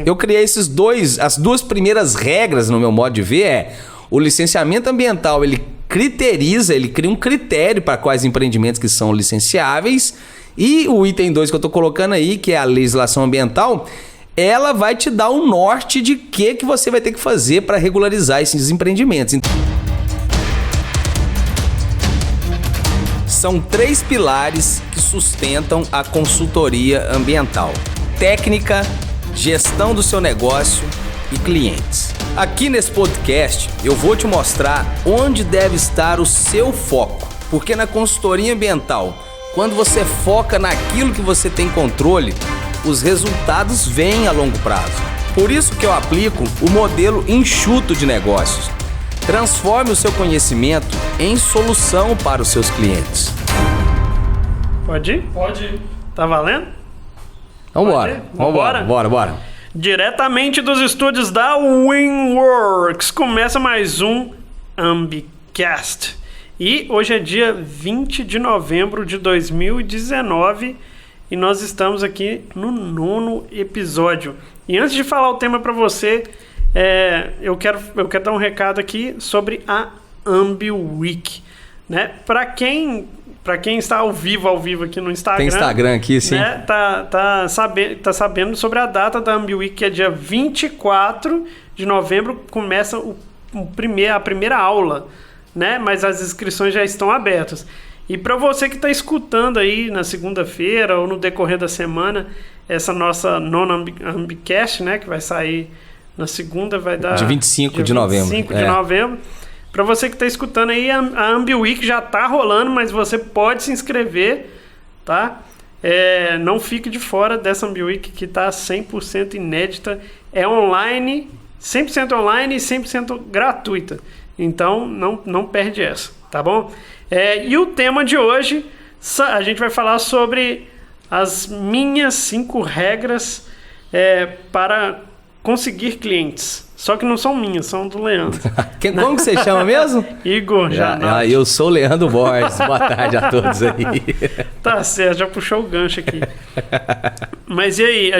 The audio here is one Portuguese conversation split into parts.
Eu criei as duas primeiras regras no meu modo de ver o licenciamento ambiental, ele cria um critério para quais empreendimentos que são licenciáveis, e o item 2 que eu estou colocando aí, que é a legislação ambiental, ela vai te dar um norte de que você vai ter que fazer para regularizar esses empreendimentos. São 3 pilares que sustentam a consultoria ambiental: técnica, gestão do seu negócio e clientes. Aqui nesse podcast eu vou te mostrar onde deve estar o seu foco, porque na consultoria ambiental, quando você foca naquilo que você tem controle, os resultados vêm a longo prazo. Por isso que eu aplico o modelo enxuto de negócios. Transforme o seu conhecimento em solução para os seus clientes. Pode ir? Pode ir. Tá valendo? Vambora. Bora. Diretamente dos estúdios da Winworks, começa mais um Ambicast. E hoje é dia 20 de novembro de 2019 e nós estamos aqui no 9º episódio. E antes de falar o tema para você, eu quero dar um recado aqui sobre a AmbiWeek, né? Para quem está ao vivo aqui no Instagram... Tem Instagram aqui, sim. Né, tá sabendo sobre a data da AmbiWeek, que é dia 24 de novembro, começa a primeira aula, né? Mas as inscrições já estão abertas. E para você que está escutando aí na segunda-feira ou no decorrer da semana, essa nossa nona Ambicast, né? Que vai sair na segunda, vai dar... De 25 de novembro. 25 de novembro. Para você que está escutando aí, a AmbiWeek já está rolando, mas você pode se inscrever, tá? Não fique de fora dessa AmbiWeek que está 100% inédita. É online, 100% online e 100% gratuita. Então, não perde essa, tá bom? E o tema de hoje, a gente vai falar sobre as minhas 5 regras para conseguir clientes. Só que não são minhas, são do Leandro. Como que você chama mesmo? Igor Janotti. Eu sou o Leandro Borges. Boa tarde a todos aí. Tá certo, já puxou o gancho aqui. Mas e aí?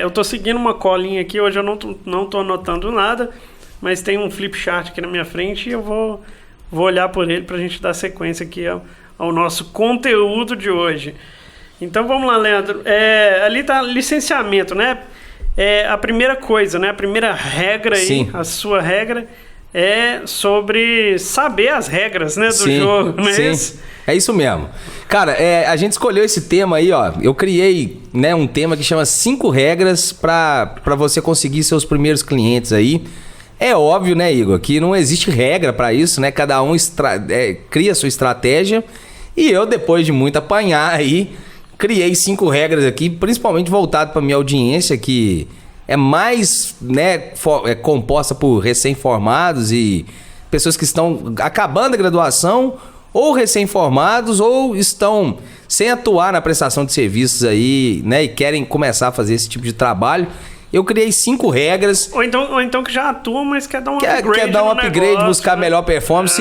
Eu tô seguindo uma colinha aqui, hoje eu não tô anotando nada, mas tem um flip chart aqui na minha frente e eu vou olhar por ele pra gente dar sequência aqui ao nosso conteúdo de hoje. Então vamos lá, Leandro. Ali tá licenciamento, né? A primeira coisa, né? A primeira regra aí, sim. A sua regra é sobre saber as regras, né, do sim, jogo, não é sim. isso? É isso mesmo. Cara, a gente escolheu esse tema aí, ó. Eu criei, né, um tema que chama 5 regras para você conseguir seus primeiros clientes aí. É óbvio, né, Igor, que não existe regra para isso, né? Cada um cria a sua estratégia. E eu, depois de muito apanhar aí, criei 5 regras aqui, principalmente voltado para minha audiência, que é mais, né, composta por recém-formados e pessoas que estão acabando a graduação, ou recém-formados, ou estão sem atuar na prestação de serviços aí, né, e querem começar a fazer esse tipo de trabalho. Eu criei 5 regras. Ou então que já atuam, mas quer dar um upgrade. Quer dar um upgrade, negócio, buscar, né, melhor performance.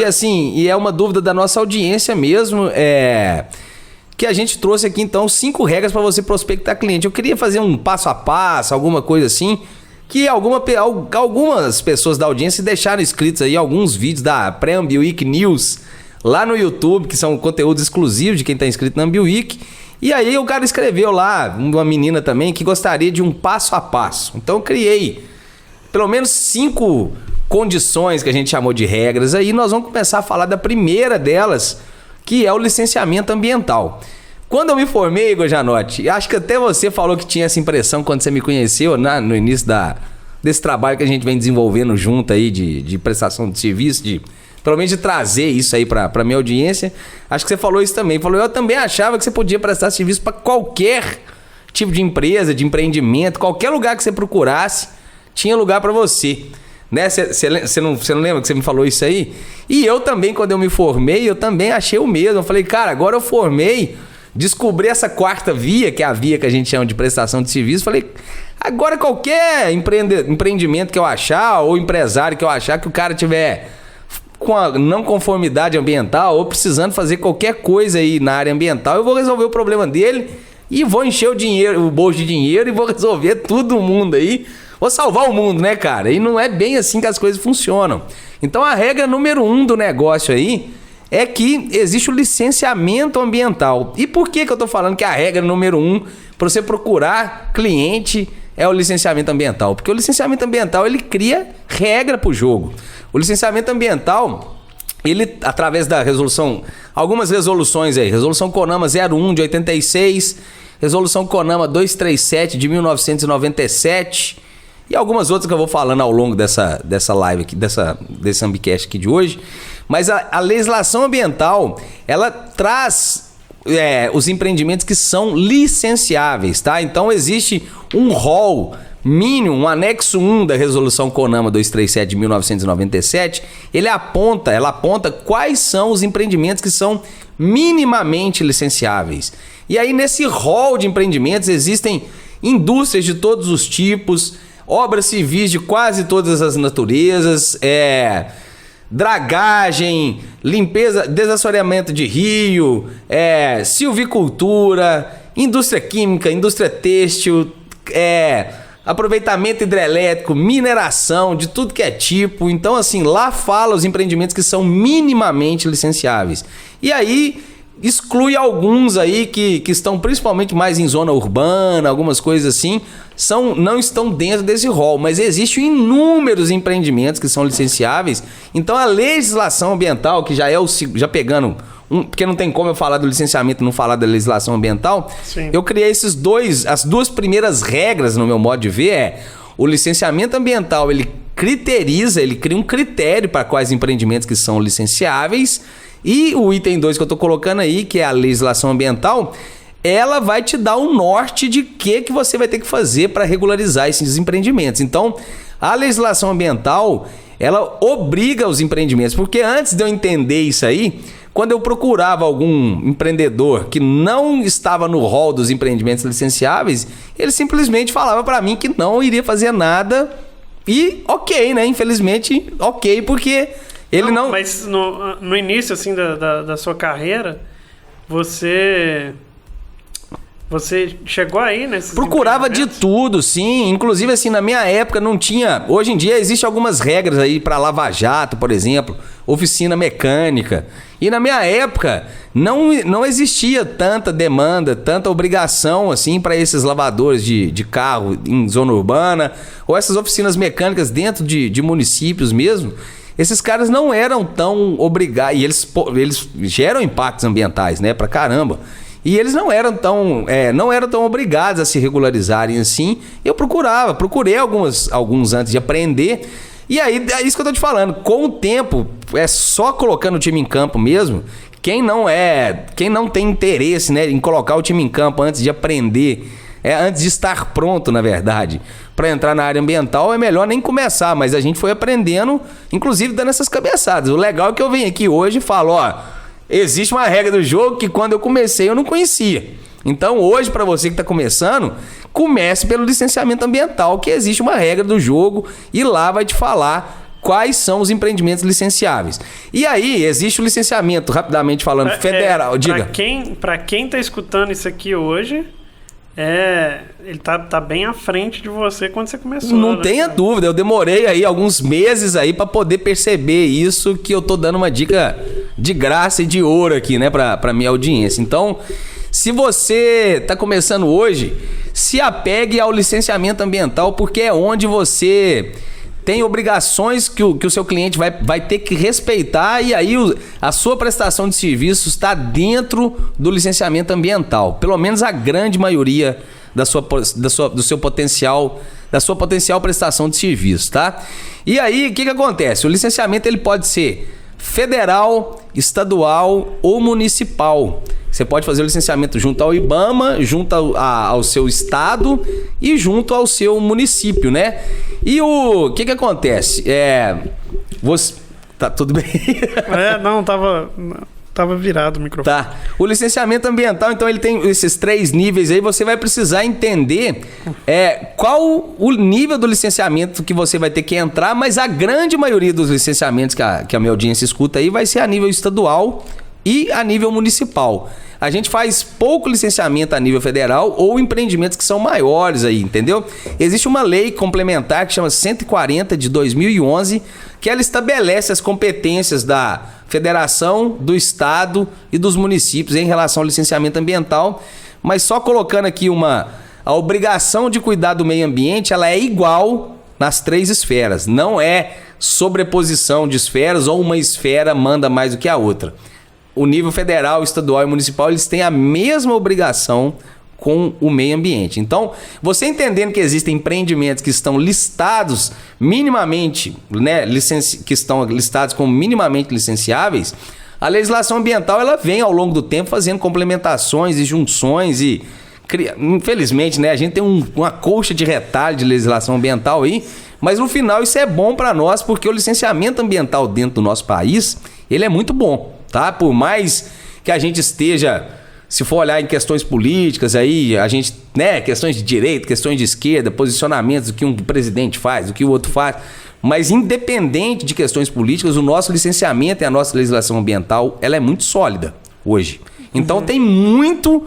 E é uma dúvida da nossa audiência mesmo, que a gente trouxe aqui, então, 5 regras para você prospectar cliente. Eu queria fazer um passo a passo, alguma coisa assim, que algumas pessoas da audiência deixaram escritos aí alguns vídeos da Pré-AmbiWeek News lá no YouTube, que são conteúdos exclusivos de quem está inscrito na AmbiWeek. E aí o cara escreveu lá, uma menina também, que gostaria de um passo a passo. Então eu criei pelo menos 5 condições que a gente chamou de regras. Aí nós vamos começar a falar da primeira delas, que é o licenciamento ambiental. Quando eu me formei, Igor Janotti, acho que até você falou que tinha essa impressão quando você me conheceu, né, no início desse trabalho que a gente vem desenvolvendo junto aí de prestação de serviço, pelo menos de trazer isso aí para minha audiência. Acho que você falou isso também. Eu também achava que você podia prestar serviço para qualquer tipo de empresa, de empreendimento, qualquer lugar que você procurasse, tinha lugar para você. Né? Você não lembra que você me falou isso aí? E eu também, quando eu me formei, eu também achei o mesmo. Eu falei, cara, agora eu formei, descobri essa 4ª via, que é a via que a gente chama de prestação de serviço. Falei, agora qualquer empreendimento que eu achar, ou empresário que eu achar, que o cara tiver com a não conformidade ambiental ou precisando fazer qualquer coisa aí na área ambiental, eu vou resolver o problema dele e vou encher o bolso de dinheiro e vou resolver todo mundo aí. Vou salvar o mundo, né, cara? E não é bem assim que as coisas funcionam. Então a regra número 1 do negócio aí é que existe o licenciamento ambiental. E por que eu tô falando que a regra número 1 para você procurar cliente é o licenciamento ambiental? Porque o licenciamento ambiental, ele cria regra para o jogo. O licenciamento ambiental, ele, através da resolução, algumas resoluções aí, resolução CONAMA 01 de 86, resolução CONAMA 237 de 1997 e algumas outras que eu vou falando ao longo dessa live aqui, desse Ambicast aqui de hoje. Mas a legislação ambiental, ela traz os empreendimentos que são licenciáveis, tá? Então existe um rol mínimo, um anexo 1 da resolução CONAMA 237 de 1997, ela aponta quais são os empreendimentos que são minimamente licenciáveis. E aí nesse rol de empreendimentos existem indústrias de todos os tipos, obras civis de quase todas as naturezas, dragagem, limpeza, desassoreamento de rio, silvicultura, indústria química, indústria têxtil, aproveitamento hidrelétrico, mineração, de tudo que é tipo. Então, assim, lá fala os empreendimentos que são minimamente licenciáveis. E aí exclui alguns aí que estão principalmente mais em zona urbana, algumas coisas assim, não estão dentro desse rol, mas existem inúmeros empreendimentos que são licenciáveis. Então a legislação ambiental, que já pegando, porque não tem como eu falar do licenciamento e não falar da legislação ambiental, sim, eu criei as duas primeiras regras no meu modo de ver, o licenciamento ambiental, ele cria um critério para quais empreendimentos que são licenciáveis. E o item 2 que eu estou colocando aí, que é a legislação ambiental, ela vai te dar um norte de que você vai ter que fazer para regularizar esses empreendimentos. Então, a legislação ambiental, ela obriga os empreendimentos, porque antes de eu entender isso aí, quando eu procurava algum empreendedor que não estava no rol dos empreendimentos licenciáveis, ele simplesmente falava para mim que não iria fazer nada e ok, né? Infelizmente, ok, porque... Mas no início, assim, da sua carreira, você chegou aí nesses... Procurava de tudo, sim. Inclusive, assim, na minha época não tinha... Hoje em dia existem algumas regras aí para lava-jato, por exemplo, oficina mecânica. E na minha época não existia tanta demanda, tanta obrigação, assim, para esses lavadores de carro em zona urbana ou essas oficinas mecânicas dentro de municípios mesmo. Esses caras não eram tão obrigados, e eles geram impactos ambientais, né, pra caramba. E eles não eram tão obrigados a se regularizarem assim. Eu procurei alguns antes de aprender. E aí, é isso que eu tô te falando. Com o tempo, só colocando o time em campo mesmo. Quem não tem interesse, né, em colocar o time em campo antes de aprender, antes de estar pronto, na verdade, para entrar na área ambiental, é melhor nem começar, mas a gente foi aprendendo, inclusive dando essas cabeçadas. O legal é que eu venho aqui hoje e falo, existe uma regra do jogo que quando eu comecei eu não conhecia. Então hoje, para você que está começando, comece pelo licenciamento ambiental, que existe uma regra do jogo e lá vai te falar quais são os empreendimentos licenciáveis. E aí, existe o licenciamento, rapidamente falando, federal. Diga. Para quem está escutando isso aqui hoje... ele tá bem à frente de você quando você começou. Não tenha dúvida, eu demorei aí alguns meses aí para poder perceber isso, que eu tô dando uma dica de graça e de ouro aqui, né, pra minha audiência. Então, se você tá começando hoje, se apegue ao licenciamento ambiental, porque é onde você tem obrigações que o seu cliente vai ter que respeitar, e aí a sua prestação de serviços está dentro do licenciamento ambiental. Pelo menos a grande maioria da sua potencial prestação de serviço, tá? E aí, o que acontece? O licenciamento ele pode ser federal, estadual ou municipal. Você pode fazer o licenciamento junto ao IBAMA, junto ao seu estado e junto ao seu município, né? E o que acontece? Você... Tá tudo bem? Tava virado o microfone. Tá. O licenciamento ambiental, então, ele tem esses 3 níveis aí. Você vai precisar entender qual o nível do licenciamento que você vai ter que entrar, mas a grande maioria dos licenciamentos que a minha audiência escuta aí vai ser a nível estadual e a nível municipal. A gente faz pouco licenciamento a nível federal ou empreendimentos que são maiores aí, entendeu? Existe uma lei complementar que chama 140 de 2011, que ela estabelece as competências da federação, do estado e dos municípios em relação ao licenciamento ambiental, mas só colocando aqui a obrigação de cuidar do meio ambiente, ela é igual nas 3 esferas, não é sobreposição de esferas ou uma esfera manda mais do que a outra. O nível federal, estadual e municipal, eles têm a mesma obrigação com o meio ambiente. Então, você entendendo que existem empreendimentos que estão listados minimamente, né, que estão listados como minimamente licenciáveis, a legislação ambiental ela vem ao longo do tempo fazendo complementações e junções e infelizmente, né, a gente tem uma colcha de retalho de legislação ambiental aí, mas no final isso é bom para nós porque o licenciamento ambiental dentro do nosso país, ele é muito bom. Tá? Por mais que a gente esteja, se for olhar em questões políticas, aí a gente, né, questões de direita, questões de esquerda, posicionamentos do que um presidente faz, do que o outro faz, mas independente de questões políticas, o nosso licenciamento e a nossa legislação ambiental, ela é muito sólida hoje. Então tem muitos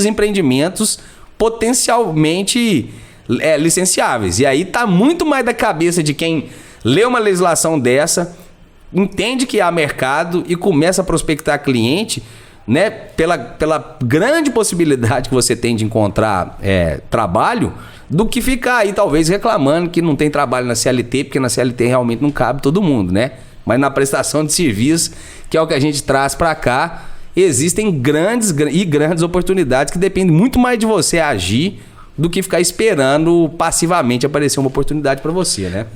empreendimentos potencialmente licenciáveis. E aí tá muito mais da cabeça de quem lê uma legislação dessa, entende que há mercado e começa a prospectar cliente, né, pela grande possibilidade que você tem de encontrar trabalho, do que ficar aí talvez reclamando que não tem trabalho na CLT, porque na CLT realmente não cabe todo mundo, né? Mas na prestação de serviço, que é o que a gente traz para cá, existem grandes oportunidades que dependem muito mais de você agir do que ficar esperando passivamente aparecer uma oportunidade para você, né?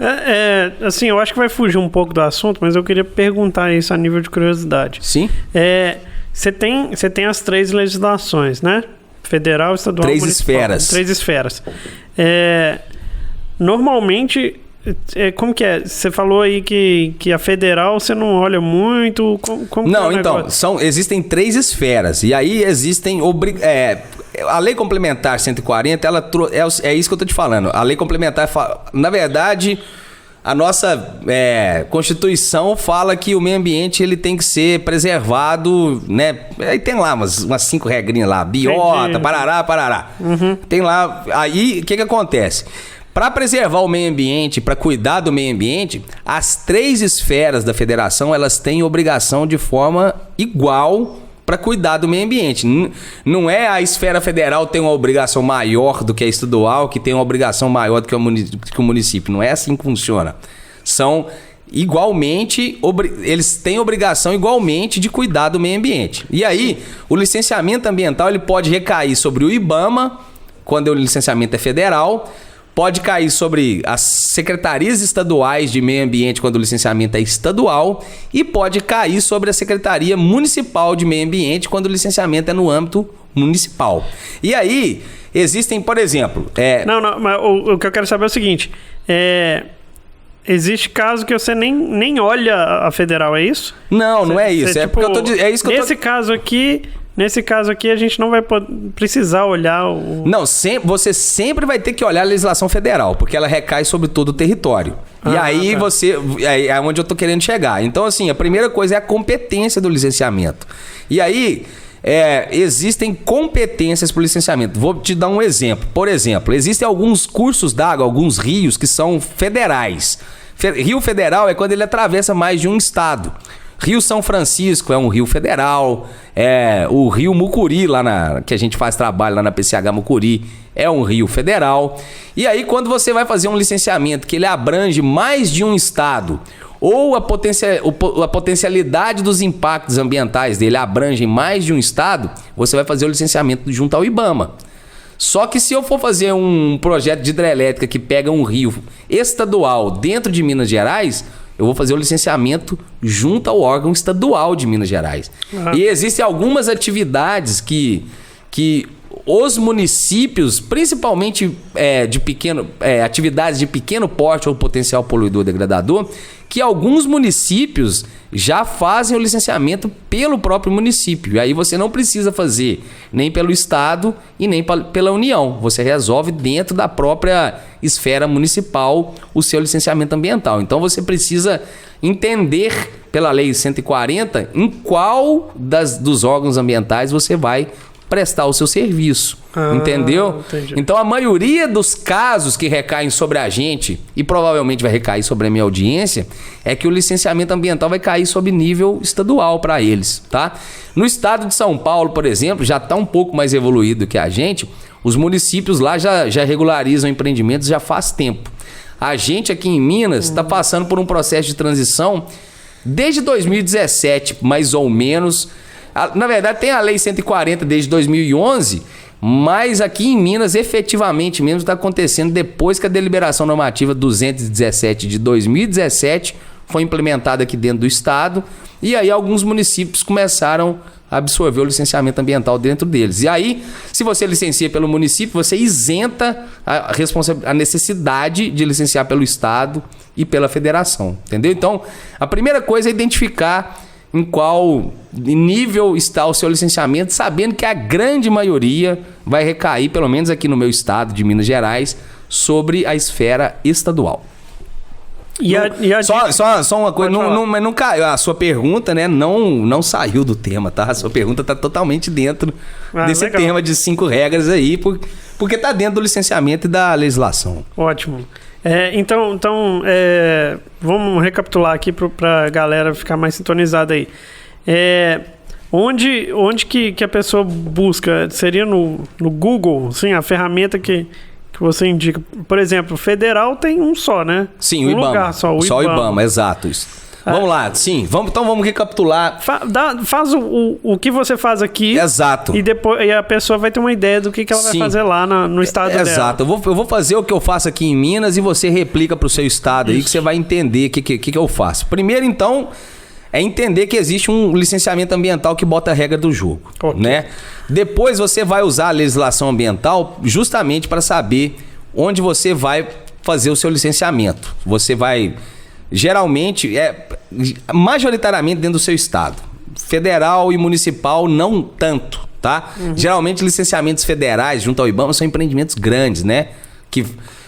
Assim, eu acho que vai fugir um pouco do assunto, mas eu queria perguntar isso a nível de curiosidade. Sim. Você tem as 3 legislações, né? Federal, estadual, 3 municipal. esferas. 3 esferas. Normalmente, como que é? Você falou aí que a federal você não olha muito. Como não, que é o então, existem 3 esferas. E aí existem... A Lei Complementar 140, é isso que eu estou te falando. A Lei Complementar, na verdade, a nossa Constituição fala que o meio ambiente ele tem que ser preservado, né? Aí tem lá umas 5 regrinhas lá, biota, parará. Uhum. Tem lá... Aí, o que acontece? Para preservar o meio ambiente, para cuidar do meio ambiente, as 3 esferas da federação, elas têm obrigação de forma igual para cuidar do meio ambiente. Não é a esfera federal tem uma obrigação maior do que a estadual, que tem uma obrigação maior do que o município. Não é assim que funciona. São igualmente, eles têm obrigação igualmente de cuidar do meio ambiente. E aí, o licenciamento ambiental ele pode recair sobre o IBAMA, quando o licenciamento é federal, pode cair sobre as secretarias estaduais de meio ambiente quando o licenciamento é estadual e pode cair sobre a Secretaria Municipal de Meio Ambiente quando o licenciamento é no âmbito municipal. E aí, existem, por exemplo... Não, mas o que eu quero saber é o seguinte, existe caso que você nem olha a federal, é isso? Não é isso. Porque Nesse caso aqui, a gente não vai precisar olhar o... Não, você sempre vai ter que olhar a legislação federal, porque ela recai sobre todo o território. E aí é onde eu tô querendo chegar. Então, assim, a primeira coisa é a competência do licenciamento. E aí, existem competências para o licenciamento. Vou te dar um exemplo. Por exemplo, existem alguns cursos d'água, alguns rios que são federais. Rio federal é quando ele atravessa mais de um estado. Rio São Francisco é um rio federal, o Rio Mucuri, que a gente faz trabalho lá na PCH Mucuri, é um rio federal. E aí, quando você vai fazer um licenciamento que ele abrange mais de um estado, ou a potencialidade dos impactos ambientais dele abrange mais de um estado, você vai fazer o licenciamento junto ao IBAMA. Só que se eu for fazer um projeto de hidrelétrica que pega um rio estadual dentro de Minas Gerais, eu vou fazer o licenciamento junto ao órgão estadual de Minas Gerais. E existem algumas atividades que os municípios, principalmente atividades de pequeno porte ou potencial poluidor degradador, que alguns municípios já fazem o licenciamento pelo próprio município. E aí você não precisa fazer nem pelo Estado e nem pela União. Você resolve dentro da própria esfera municipal o seu licenciamento ambiental. Então você precisa entender pela Lei 140 em qual dos órgãos ambientais você vai prestar o seu serviço, entendeu? Entendi. Então a maioria dos casos que recaem sobre a gente, e provavelmente vai recair sobre a minha audiência, é que o licenciamento ambiental vai cair sob nível estadual para eles, tá? No estado de São Paulo, por exemplo, já está um pouco mais evoluído que a gente, os municípios lá já regularizam empreendimentos já faz tempo. A gente aqui em Minas está passando por um processo de transição desde 2017, mais ou menos. Na verdade, tem a Lei 140 desde 2011, mas aqui em Minas, efetivamente mesmo, está acontecendo depois que a deliberação normativa 217 de 2017 foi implementada aqui dentro do estado, e aí alguns municípios começaram a absorver o licenciamento ambiental dentro deles. E aí, se você licencia pelo município, você isenta a necessidade de licenciar pelo estado e pela federação, entendeu? Então, a primeira coisa é identificar em qual nível está o seu licenciamento, sabendo que a grande maioria vai recair, pelo menos aqui no meu estado de Minas Gerais, sobre a esfera estadual. Só uma coisa, mas não caiu. A sua pergunta, né, não saiu do tema, tá? A sua pergunta está totalmente dentro desse legal. tema de 5 regras aí, porque está dentro do licenciamento e da legislação. Ótimo. Então, vamos recapitular aqui para a galera ficar mais sintonizada aí. Onde que a pessoa busca? Seria no Google, sim, a ferramenta que você indica. Por exemplo, federal tem um só, né? Sim, o IBAMA. Lugar só, o Só IBAMA. o IBAMA, exato. Isso. Vamos lá, sim. Então vamos recapitular. Faz o que você faz aqui. Exato. E depois a pessoa vai ter uma ideia do que ela vai fazer lá no estado dela. Exato. Eu vou fazer o que eu faço aqui em Minas e você replica para o seu estado aí, que você vai entender o que eu faço. Primeiro, então, é entender que existe um licenciamento ambiental que bota a regra do jogo, né? Depois você vai usar a legislação ambiental justamente para saber onde você vai fazer o seu licenciamento. Você vai, geralmente, majoritariamente dentro do seu estado. Federal e municipal, não tanto, tá? Geralmente, licenciamentos federais junto ao IBAMA são empreendimentos grandes, né? Que,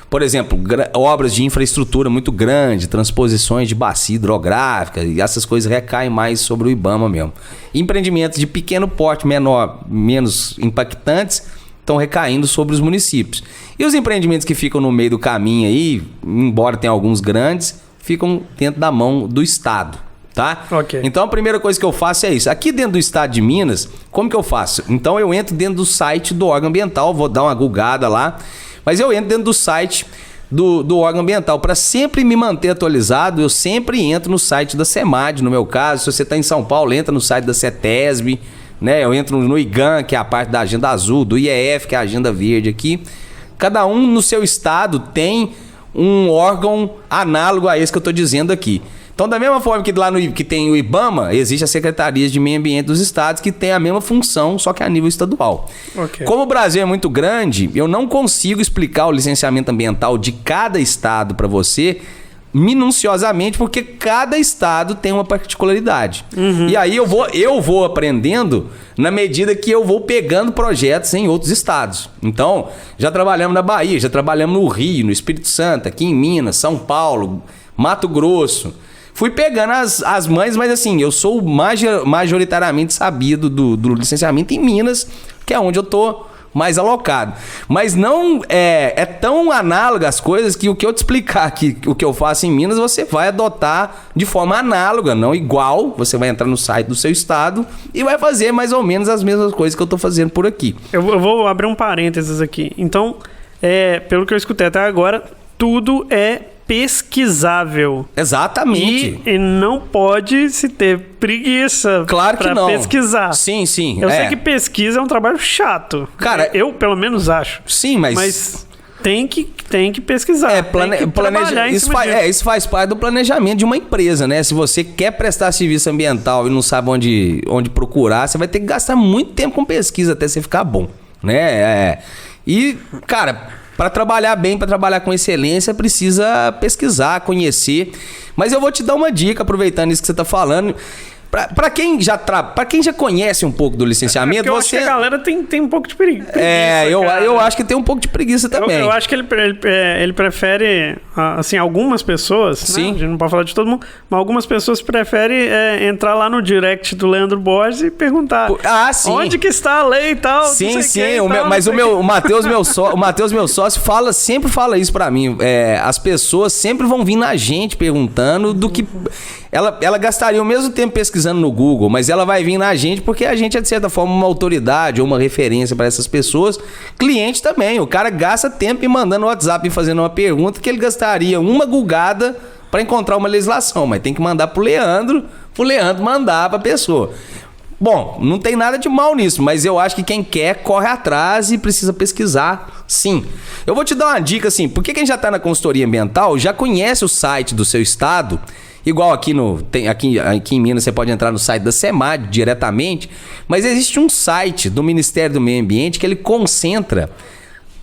por exemplo, obras de infraestrutura muito grande, transposições de bacia hidrográfica, e essas coisas recaem mais sobre o IBAMA mesmo. Empreendimentos de pequeno porte, menos impactantes, estão recaindo sobre os municípios. E os empreendimentos que ficam no meio do caminho aí, embora tenha alguns grandes, ficam dentro da mão do estado, tá? Ok. Então a primeira coisa que eu faço é isso. Aqui dentro do estado de Minas, como que eu faço? Então eu entro dentro do site do órgão ambiental, vou dar uma googada lá, mas eu entro dentro do site do órgão ambiental. Para sempre me manter atualizado, eu sempre entro no site da SEMAD, no meu caso. Se você está em São Paulo, entra no site da CETESB, né? Eu entro no IGAM, que é a parte da agenda azul, do IEF, que é a agenda verde aqui. Cada um no seu estado tem um órgão análogo a esse que eu estou dizendo aqui. Então, da mesma forma que lá que tem o IBAMA, existe a Secretaria de Meio Ambiente dos Estados, que tem a mesma função, só que a nível estadual. Okay. Como o Brasil é muito grande, eu não consigo explicar o licenciamento ambiental de cada estado para você minuciosamente, porque cada estado tem uma particularidade. E aí eu vou aprendendo na medida que eu vou pegando projetos em outros estados. Então, já trabalhamos na Bahia, já trabalhamos no Rio, no Espírito Santo, aqui em Minas, São Paulo, Mato Grosso. Fui pegando as mães, mas assim, eu sou majoritariamente sabido do licenciamento em Minas, que é onde eu tô mais alocado. Mas não é tão análoga as coisas que o que eu te explicar aqui, o que eu faço em Minas, você vai adotar de forma análoga, não igual. Você vai entrar no site do seu estado e vai fazer mais ou menos as mesmas coisas que eu tô fazendo por aqui. Eu vou abrir um parênteses aqui. Então, pelo que eu escutei até agora, tudo é pesquisável. Exatamente. E não pode se ter preguiça claro que não. Pesquisar. Sim. Eu sei que pesquisa é um trabalho chato. Cara, eu pelo menos acho. Sim, mas tem que pesquisar. Isso faz parte do planejamento de uma empresa, né? Se você quer prestar serviço ambiental e não sabe onde procurar, você vai ter que gastar muito tempo com pesquisa até você ficar bom. né? E, cara, para trabalhar bem, para trabalhar com excelência, precisa pesquisar, conhecer. Mas eu vou te dar uma dica, aproveitando isso que você tá falando. Para quem já conhece um pouco do licenciamento, eu acho que a galera tem um pouco de preguiça. Eu acho que tem um pouco de preguiça também. Eu acho que ele prefere, assim, algumas pessoas, sim, né? A gente não pode falar de todo mundo, mas algumas pessoas preferem entrar lá no direct do Leandro Borges e perguntar sim. Onde que está a lei e tal. Sim. O Matheus, meu sócio, sempre fala isso pra mim. As pessoas sempre vão vir na gente perguntando do que... Ela gastaria o mesmo tempo pesquisando no Google, mas ela vai vir na gente porque a gente é, de certa forma, uma autoridade ou uma referência para essas pessoas. Cliente também. O cara gasta tempo me mandando WhatsApp e fazendo uma pergunta que ele gastaria uma gulgada para encontrar uma legislação, mas tem que mandar pro Leandro mandar pra pessoa. Bom, não tem nada de mal nisso, mas eu acho que quem quer corre atrás e precisa pesquisar, sim. Eu vou te dar uma dica, assim, porque quem já está na consultoria ambiental já conhece o site do seu estado. Igual aqui em Minas, você pode entrar no site da SEMAD diretamente, mas existe um site do Ministério do Meio Ambiente que ele concentra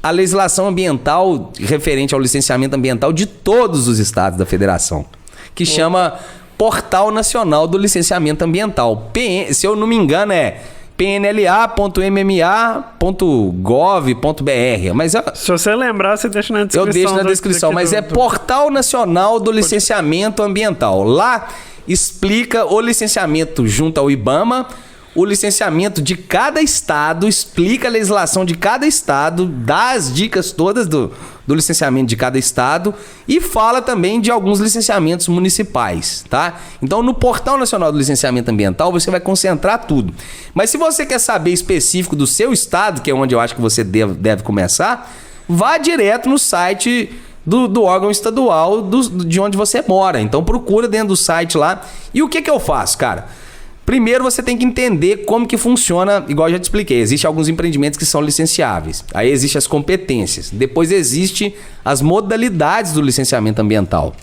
a legislação ambiental referente ao licenciamento ambiental de todos os estados da federação, que chama Portal Nacional do Licenciamento Ambiental. Se eu não me engano, é pnla.mma.gov.br. Mas se você lembrar, você deixa na descrição. Eu deixo na descrição, mas é Portal Nacional do Licenciamento Ambiental. Lá explica o licenciamento junto ao IBAMA, o licenciamento de cada estado, explica a legislação de cada estado, dá as dicas todas do licenciamento de cada estado e fala também de alguns licenciamentos municipais, tá? Então, no Portal Nacional do Licenciamento Ambiental, você vai concentrar tudo. Mas se você quer saber específico do seu estado, que é onde eu acho que você deve começar, vá direto no site do órgão estadual de onde você mora. Então, procura dentro do site lá. E o que eu faço, cara? Primeiro, você tem que entender como que funciona, igual eu já te expliquei. Existem alguns empreendimentos que são licenciáveis. Aí existem as competências. Depois existem as modalidades do licenciamento ambiental.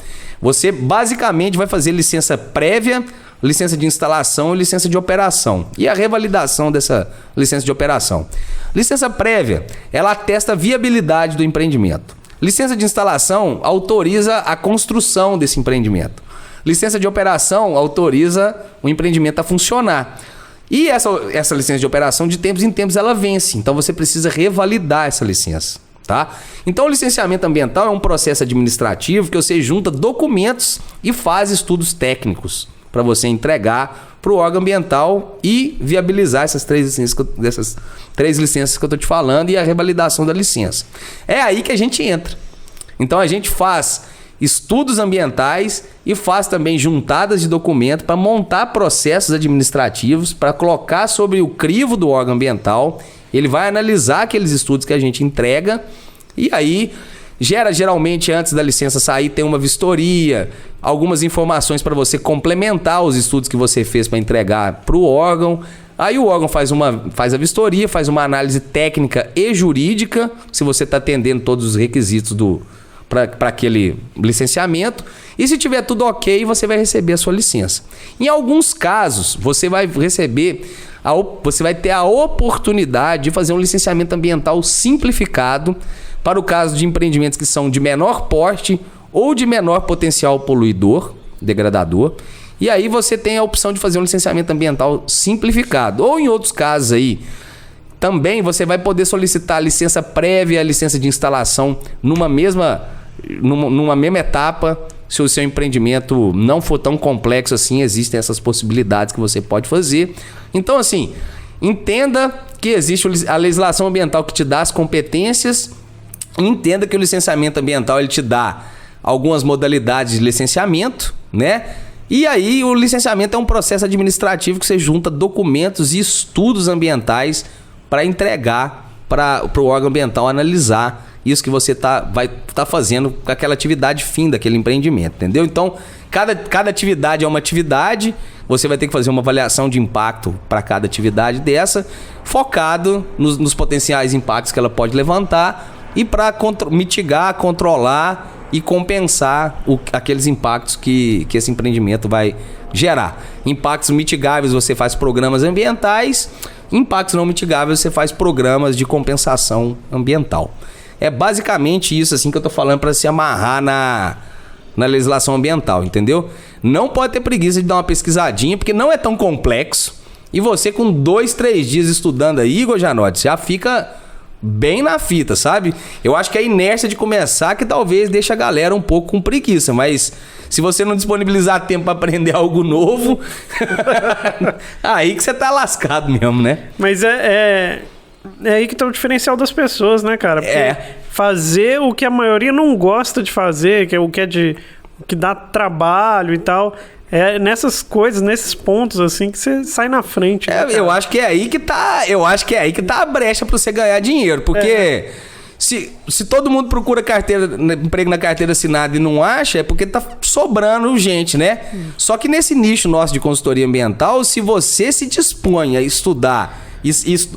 Você basicamente vai fazer licença prévia, licença de instalação e licença de operação. E a revalidação dessa licença de operação. Licença prévia, ela atesta a viabilidade do empreendimento. Licença de instalação autoriza a construção desse empreendimento. Licença de operação autoriza o empreendimento a funcionar. E essa licença de operação, de tempos em tempos, ela vence. Então, você precisa revalidar essa licença, tá? Então, o licenciamento ambiental é um processo administrativo que você junta documentos e faz estudos técnicos para você entregar para o órgão ambiental e viabilizar essas três licenças que eu estou te falando e a revalidação da licença. É aí que a gente entra. Então, a gente faz estudos ambientais e faz também juntadas de documento para montar processos administrativos, para colocar sobre o crivo do órgão ambiental. Ele vai analisar aqueles estudos que a gente entrega e aí geralmente antes da licença sair tem uma vistoria, algumas informações para você complementar os estudos que você fez para entregar para o órgão. Aí o órgão faz a vistoria, faz uma análise técnica e jurídica, se você está atendendo todos os requisitos para aquele licenciamento, e se tiver tudo ok, você vai receber a sua licença. Em alguns casos, você vai ter a oportunidade de fazer um licenciamento ambiental simplificado para o caso de empreendimentos que são de menor porte ou de menor potencial poluidor, degradador, e aí você tem a opção de fazer um licenciamento ambiental simplificado. Ou em outros casos aí, também você vai poder solicitar a licença prévia, a licença de instalação numa mesma etapa. Se o seu empreendimento não for tão complexo assim, existem essas possibilidades que você pode fazer. Então, assim, entenda que existe a legislação ambiental que te dá as competências, entenda que o licenciamento ambiental ele te dá algumas modalidades de licenciamento, né? E aí o licenciamento é um processo administrativo que você junta documentos e estudos ambientais para entregar para o órgão ambiental analisar isso que você vai estar fazendo com aquela atividade fim daquele empreendimento, entendeu? Então, cada atividade é uma atividade, você vai ter que fazer uma avaliação de impacto para cada atividade dessa, focado nos potenciais impactos que ela pode levantar e para mitigar, controlar e compensar aqueles impactos que esse empreendimento vai gerar. Impactos mitigáveis, você faz programas ambientais. impactos não mitigáveis, você faz programas de compensação ambiental. É basicamente isso assim que eu tô falando para se amarrar na legislação ambiental, entendeu? Não pode ter preguiça de dar uma pesquisadinha, porque não é tão complexo. E você com 2, 3 dias estudando aí, Igor Janotti, já fica bem na fita, sabe? Eu acho que a inércia de começar que talvez deixe a galera um pouco com preguiça, mas se você não disponibilizar tempo para aprender algo novo, aí que você tá lascado mesmo, né? Mas é aí que tá o diferencial das pessoas, né, cara? Porque fazer o que a maioria não gosta de fazer, que é o que dá trabalho e tal, é nessas coisas, nesses pontos assim que você sai na frente. Né, eu acho que é aí que tá, a brecha para você ganhar dinheiro, porque se todo mundo procura emprego na carteira assinada e não acha, é porque tá sobrando gente, né? Só que nesse nicho nosso de consultoria ambiental, se você se dispõe a estudar,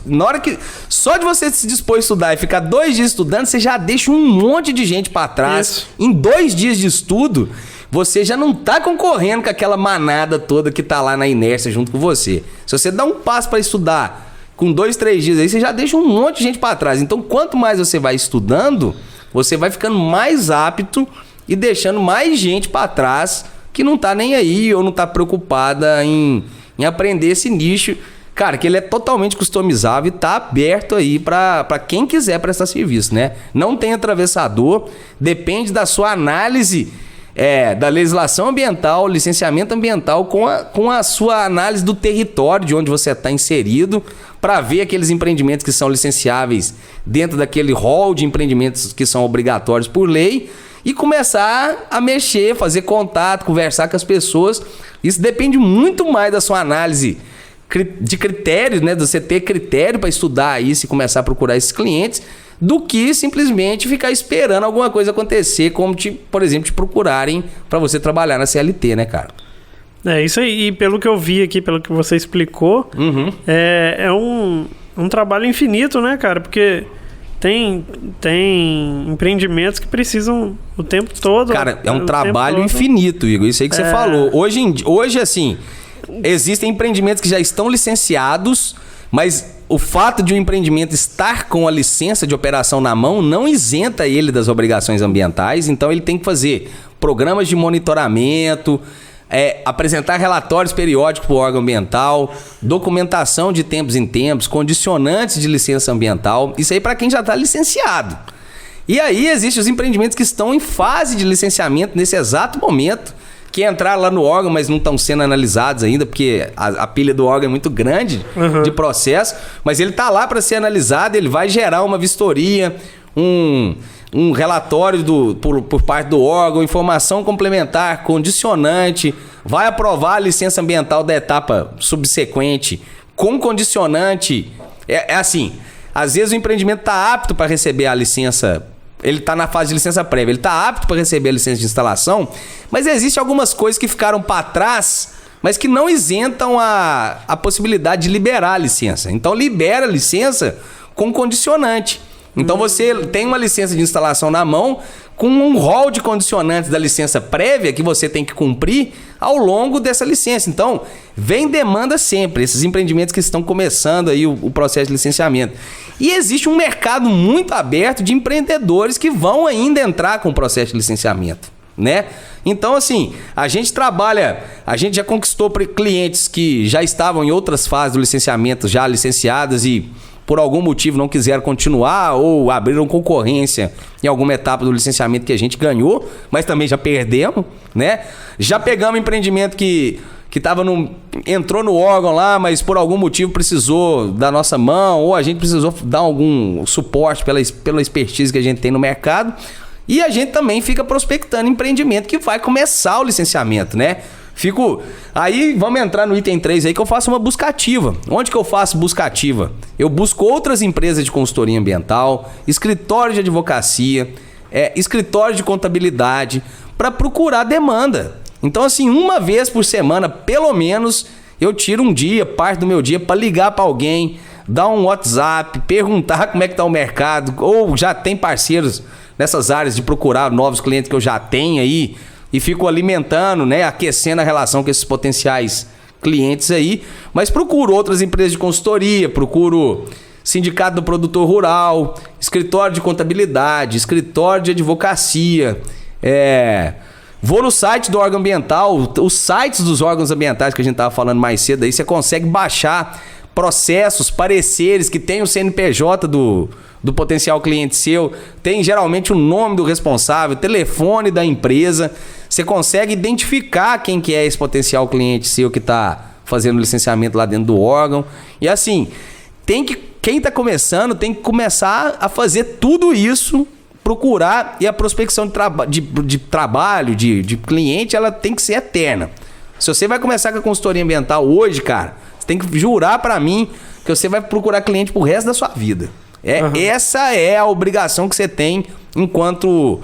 na hora que só de você se dispor a estudar e ficar 2 dias estudando, você já deixa um monte de gente para trás. Isso. Em 2 dias de estudo, você já não tá concorrendo com aquela manada toda que tá lá na inércia junto com você. Se você dá um passo para estudar com 2, 3 dias aí, você já deixa um monte de gente para trás. Então, quanto mais você vai estudando, você vai ficando mais apto e deixando mais gente para trás que não tá nem aí ou não tá preocupada em aprender esse nicho. Cara, que ele é totalmente customizável e tá aberto aí para quem quiser prestar serviço, né? Não tem atravessador, depende da sua análise da legislação ambiental, licenciamento ambiental com a sua análise do território de onde você está inserido, para ver aqueles empreendimentos que são licenciáveis dentro daquele rol de empreendimentos que são obrigatórios por lei e começar a mexer, fazer contato, conversar com as pessoas. Isso depende muito mais da sua análise de critérios, né? De você ter critério para estudar isso e começar a procurar esses clientes, do que simplesmente ficar esperando alguma coisa acontecer, como, por exemplo, te procurarem para você trabalhar na CLT, né, cara? É isso aí. E pelo que eu vi aqui, pelo que você explicou, é um trabalho infinito, né, cara? Porque tem empreendimentos que precisam o tempo todo. Cara, é um trabalho infinito, Igor. Isso aí que você falou. Hoje, assim, existem empreendimentos que já estão licenciados, mas o fato de um empreendimento estar com a licença de operação na mão não isenta ele das obrigações ambientais. Então ele tem que fazer programas de monitoramento, apresentar relatórios periódicos para o órgão ambiental, documentação de tempos em tempos, condicionantes de licença ambiental. Isso aí para quem já está licenciado. E aí existem os empreendimentos que estão em fase de licenciamento nesse exato momento, que entraram lá no órgão, mas não estão sendo analisados ainda, porque a pilha do órgão é muito grande de processo, mas ele está lá para ser analisado, ele vai gerar uma vistoria, um relatório por parte do órgão, informação complementar, condicionante, vai aprovar a licença ambiental da etapa subsequente, com condicionante. É assim, às vezes o empreendimento está apto para receber a licença. Ele está na fase de licença prévia, ele está apto para receber a licença de instalação, mas existem algumas coisas que ficaram para trás, mas que não isentam a possibilidade de liberar a licença. Então, libera a licença com condicionante. Então, você tem uma licença de instalação na mão com um rol de condicionantes da licença prévia que você tem que cumprir ao longo dessa licença. Então, vem demanda sempre, esses empreendimentos que estão começando aí o processo de licenciamento. E existe um mercado muito aberto de empreendedores que vão ainda entrar com o processo de licenciamento, né? Então, assim, a gente já conquistou clientes que já estavam em outras fases do licenciamento, já licenciadas e por algum motivo não quiseram continuar ou abriram concorrência em alguma etapa do licenciamento que a gente ganhou, mas também já perdemos, né? Já pegamos empreendimento que entrou no órgão lá, mas por algum motivo precisou da nossa mão, ou a gente precisou dar algum suporte pela expertise que a gente tem no mercado. E a gente também fica prospectando empreendimento que vai começar o licenciamento, né? Aí vamos entrar no item 3 aí, que eu faço uma busca ativa. Onde que eu faço busca ativa? Eu busco outras empresas de consultoria ambiental, escritório de advocacia, escritório de contabilidade, para procurar demanda. Então, assim, uma vez por semana, pelo menos, eu tiro parte do meu dia para ligar para alguém, dar um WhatsApp, perguntar como é que tá o mercado, ou já tem parceiros nessas áreas de procurar novos clientes que eu já tenho aí, e fico alimentando, né, aquecendo a relação com esses potenciais clientes aí, mas procuro outras empresas de consultoria, procuro sindicato do produtor rural, escritório de contabilidade, escritório de advocacia, vou no site do órgão ambiental, os sites dos órgãos ambientais que a gente estava falando mais cedo aí, você consegue baixar processos, pareceres que tem o CNPJ do potencial cliente seu, tem geralmente o nome do responsável, telefone da empresa, você consegue identificar quem que é esse potencial cliente seu que está fazendo licenciamento lá dentro do órgão. E assim, quem está começando tem que começar a fazer tudo isso, procurar, e a prospecção de trabalho, de cliente, ela tem que ser eterna. Se você vai começar com a consultoria ambiental hoje, cara, você tem que jurar para mim que você vai procurar cliente pro resto da sua vida. Essa é a obrigação que você tem enquanto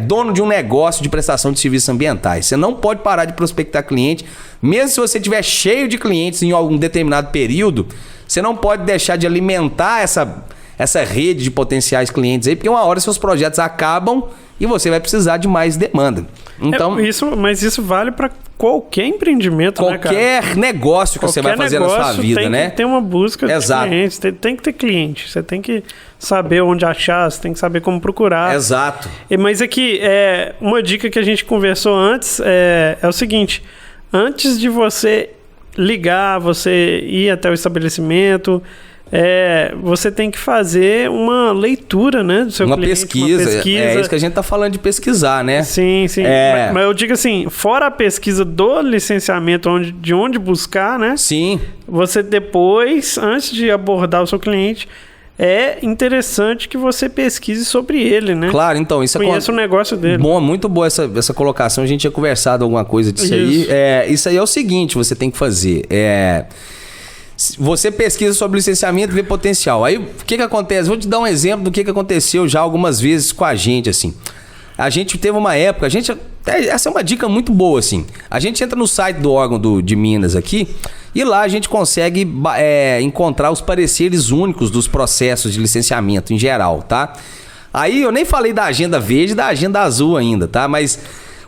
dono de um negócio de prestação de serviços ambientais. Você não pode parar de prospectar cliente, mesmo se você estiver cheio de clientes em algum determinado período, você não pode deixar de alimentar essa rede de potenciais clientes aí, porque uma hora seus projetos acabam e você vai precisar de mais demanda. Então, mas isso vale para qualquer empreendimento, né, cara? Qualquer negócio que você vai fazer na sua vida, né? Tem que ter uma busca de clientes, tem que ter cliente. Você tem que saber onde achar, você tem que saber como procurar. Exato. Mas aqui, uma dica que a gente conversou antes é o seguinte: antes de você ligar, você ir até o estabelecimento, você tem que fazer uma leitura, né, do seu cliente. Uma pesquisa. É isso que a gente tá falando de pesquisar, né? Sim. Mas eu digo assim, fora a pesquisa do licenciamento, de onde buscar, né? Sim. Você depois, antes de abordar o seu cliente, é interessante que você pesquise sobre ele, né? Claro, então isso conheça o negócio dele. Bom, muito boa essa colocação. A gente tinha conversado alguma coisa disso aí. Isso aí é o seguinte, você tem que fazer. Você pesquisa sobre licenciamento e vê potencial. Aí, o que acontece? Vou te dar um exemplo do que aconteceu já algumas vezes com a gente, assim. A gente teve uma época... essa é uma dica muito boa, assim. A gente entra no site do órgão de Minas aqui e lá a gente consegue encontrar os pareceres únicos dos processos de licenciamento em geral, tá? Aí, eu nem falei da agenda verde e da agenda azul ainda, tá? Mas...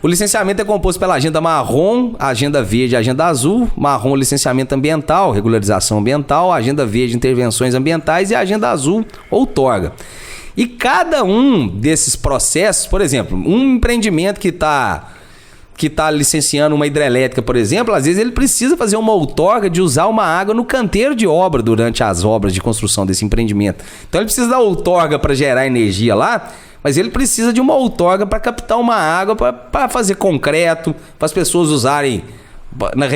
o licenciamento é composto pela agenda marrom, agenda verde e agenda azul. Marrom, licenciamento ambiental, regularização ambiental. Agenda verde, intervenções ambientais. E a agenda azul, outorga. E cada um desses processos, por exemplo, um empreendimento que tá licenciando uma hidrelétrica, por exemplo, às vezes ele precisa fazer uma outorga de usar uma água no canteiro de obra durante as obras de construção desse empreendimento. Então ele precisa da outorga para gerar energia lá, mas ele precisa de uma outorga para captar uma água para fazer concreto, para as pessoas usarem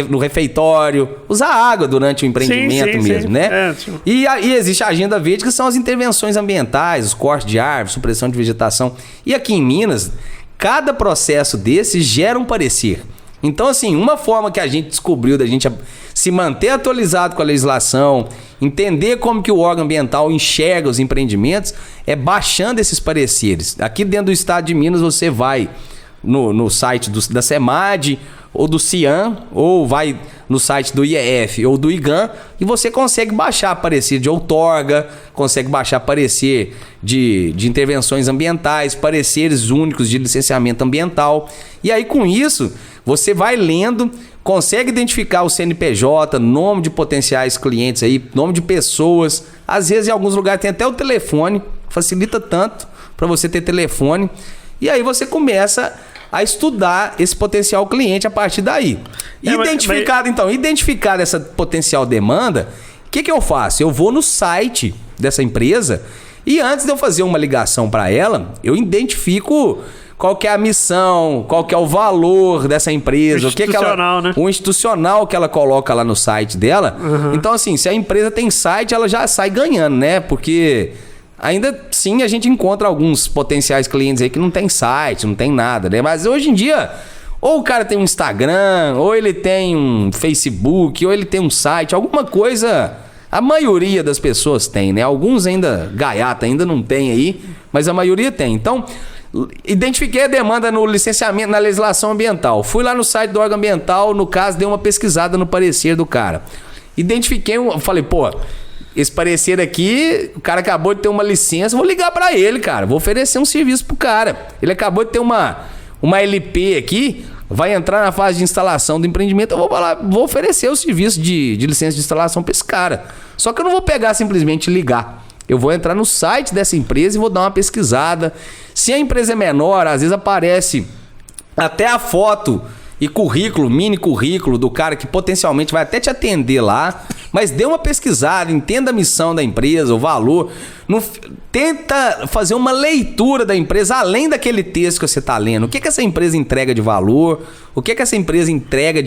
no refeitório, usar água durante o empreendimento mesmo, né? E existe a agenda verde, que são as intervenções ambientais, os cortes de árvores, supressão de vegetação. E aqui em Minas, cada processo desse gera um parecer. Então, assim, uma forma que a gente descobriu da gente se manter atualizado com a legislação, entender como que o órgão ambiental enxerga os empreendimentos, é baixando esses pareceres. Aqui dentro do estado de Minas, você vai no site da SEMAD ou do CIAM, ou vai no site do IEF ou do IGAM, e você consegue baixar parecer de outorga, consegue baixar parecer de intervenções ambientais, pareceres únicos de licenciamento ambiental. E aí, com isso, você vai lendo, consegue identificar o CNPJ, nome de potenciais clientes aí, nome de pessoas. Às vezes, em alguns lugares, tem até o telefone, facilita tanto para você ter telefone. E aí você começa a estudar esse potencial cliente a partir daí. Identificada essa potencial demanda, o que eu faço? Eu vou no site dessa empresa e antes de eu fazer uma ligação para ela, eu identifico qual que é a missão, qual que é o valor dessa empresa, o institucional que ela coloca lá no site dela. Uhum. Então, assim, se a empresa tem site, ela já sai ganhando, né? Porque ainda sim a gente encontra alguns potenciais clientes aí que não tem site, não tem nada, né? Mas hoje em dia, ou o cara tem um Instagram, ou ele tem um Facebook, ou ele tem um site, alguma coisa. A maioria das pessoas tem, né? Alguns ainda, gaiata, ainda não tem aí, mas a maioria tem. Então, identifiquei a demanda no licenciamento, na legislação ambiental. Fui lá no site do órgão ambiental, no caso, dei uma pesquisada no parecer do cara. Identifiquei, falei, pô, esse parecer aqui, o cara acabou de ter uma licença, vou ligar pra ele, cara. Vou oferecer um serviço pro cara. Ele acabou de ter uma LP aqui, vai entrar na fase de instalação do empreendimento, eu vou oferecer o serviço de licença de instalação para esse cara. Só que eu não vou pegar simplesmente e ligar. Eu vou entrar no site dessa empresa e vou dar uma pesquisada. Se a empresa é menor, às vezes aparece até a foto e currículo, mini currículo do cara que potencialmente vai até te atender lá, mas dê uma pesquisada, entenda a missão da empresa, o valor. Tenta fazer uma leitura da empresa além daquele texto que você está lendo. O que essa empresa entrega de valor? O que essa empresa entrega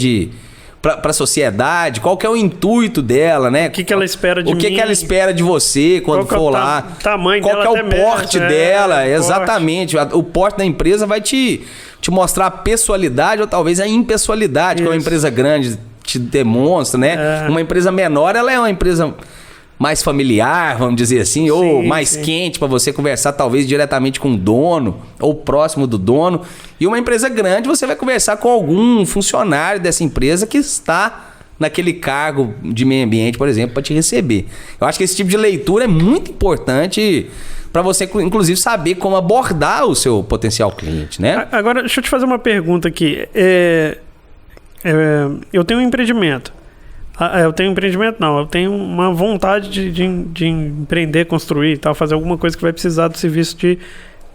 para a sociedade? Qual que é o intuito dela, né? O que ela espera de mim? O que ela espera de você quando for lá? Tamanho qual dela, que é o porte dela? Exatamente. Porte. O porte da empresa vai te mostrar a pessoalidade ou talvez a impessoalidade que uma empresa grande te demonstra, né? Uma empresa menor, ela é uma empresa mais familiar, vamos dizer assim, ou mais quente para você conversar talvez diretamente com o dono ou próximo do dono. E uma empresa grande, você vai conversar com algum funcionário dessa empresa que está naquele cargo de meio ambiente, por exemplo, para te receber. Eu acho que esse tipo de leitura é muito importante para você, inclusive, saber como abordar o seu potencial cliente, né? Agora, deixa eu te fazer uma pergunta aqui. Eu tenho um empreendimento. Eu tenho uma vontade de empreender, construir e tal, fazer alguma coisa que vai precisar do serviço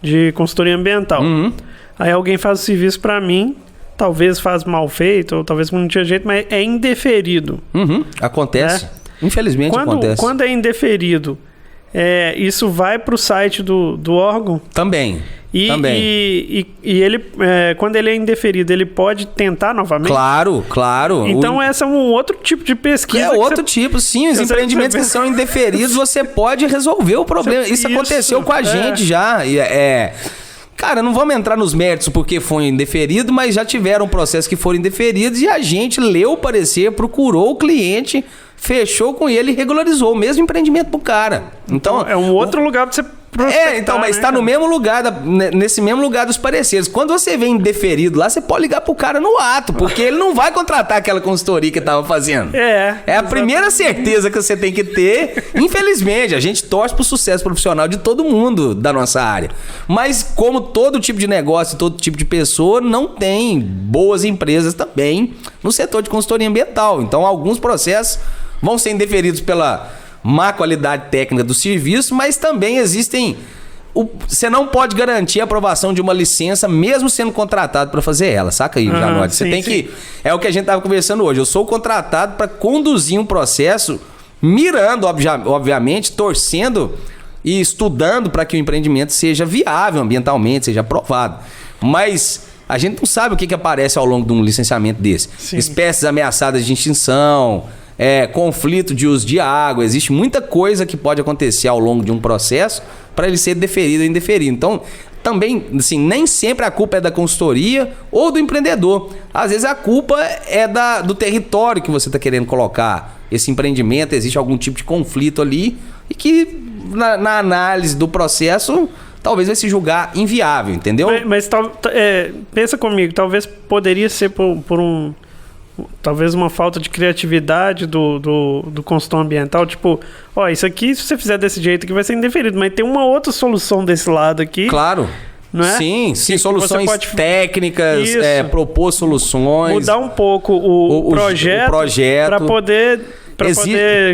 de consultoria ambiental. Uhum. Aí alguém faz o serviço para mim, talvez faz mal feito, ou talvez não tinha jeito, mas é indeferido. Uhum. Acontece. Né? Infelizmente acontece. Quando é indeferido, isso vai para o site do órgão? Também. E ele, quando ele é indeferido, ele pode tentar novamente? Claro. Então esse é um outro tipo de pesquisa. É outro tipo, sim. Os empreendimentos que são indeferidos, você pode resolver o problema. Isso aconteceu com a gente já. Cara, não vamos entrar nos méritos porque foi indeferido, mas já tiveram processos que foram indeferidos e a gente leu o parecer, procurou o cliente, fechou com ele e regularizou o mesmo empreendimento pro cara. Então é um outro lugar pra você prospectar, mas está no mesmo lugar, nesse mesmo lugar dos pareceres. Quando você vem indeferido lá, você pode ligar pro cara no ato, porque ele não vai contratar aquela consultoria que estava fazendo. É a primeira certeza que você tem que ter. Infelizmente, a gente torce pro sucesso profissional de todo mundo da nossa área. Mas como todo tipo de negócio, todo tipo de pessoa, não tem boas empresas também no setor de consultoria ambiental. Então, alguns processos vão ser indeferidos pela má qualidade técnica do serviço, mas também existem... Você não pode garantir a aprovação de uma licença mesmo sendo contratado para fazer ela, saca aí, Janotti? Você tem que... É o que a gente estava conversando hoje. Eu sou contratado para conduzir um processo mirando, obviamente, torcendo e estudando para que o empreendimento seja viável ambientalmente, seja aprovado. Mas a gente não sabe o que aparece ao longo de um licenciamento desse. Espécies ameaçadas de extinção... conflito de uso de água, existe muita coisa que pode acontecer ao longo de um processo para ele ser deferido ou indeferido. Então, também, assim, nem sempre a culpa é da consultoria ou do empreendedor. Às vezes a culpa é do território que você está querendo colocar esse empreendimento, existe algum tipo de conflito ali e que na análise do processo talvez vai se julgar inviável, entendeu? Mas pensa comigo, talvez poderia ser talvez uma falta de criatividade do consultor ambiental, tipo, isso aqui, se você fizer desse jeito aqui vai ser indeferido, mas tem uma outra solução desse lado aqui. Claro. Não é? Sim, soluções técnicas, propor soluções. Mudar um pouco o projeto para poder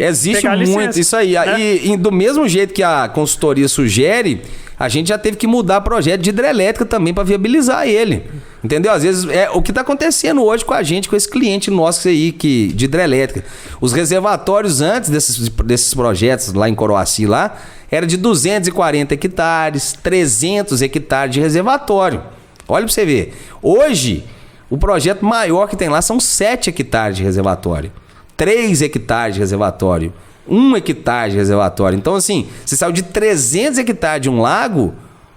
existe muito isso aí. Né? E do mesmo jeito que a consultoria sugere, a gente já teve que mudar projeto de hidrelétrica também para viabilizar ele. Entendeu? Às vezes é o que está acontecendo hoje com a gente, com esse cliente nosso aí de hidrelétrica. Os reservatórios antes desses projetos lá em Coroaci, lá, era de 240 hectares, 300 hectares de reservatório. Olha para você ver. Hoje, o projeto maior que tem lá são 7 hectares de reservatório. 3 hectares de reservatório. 1 hectare de reservatório. Então, assim, você saiu de 300 hectares de um lago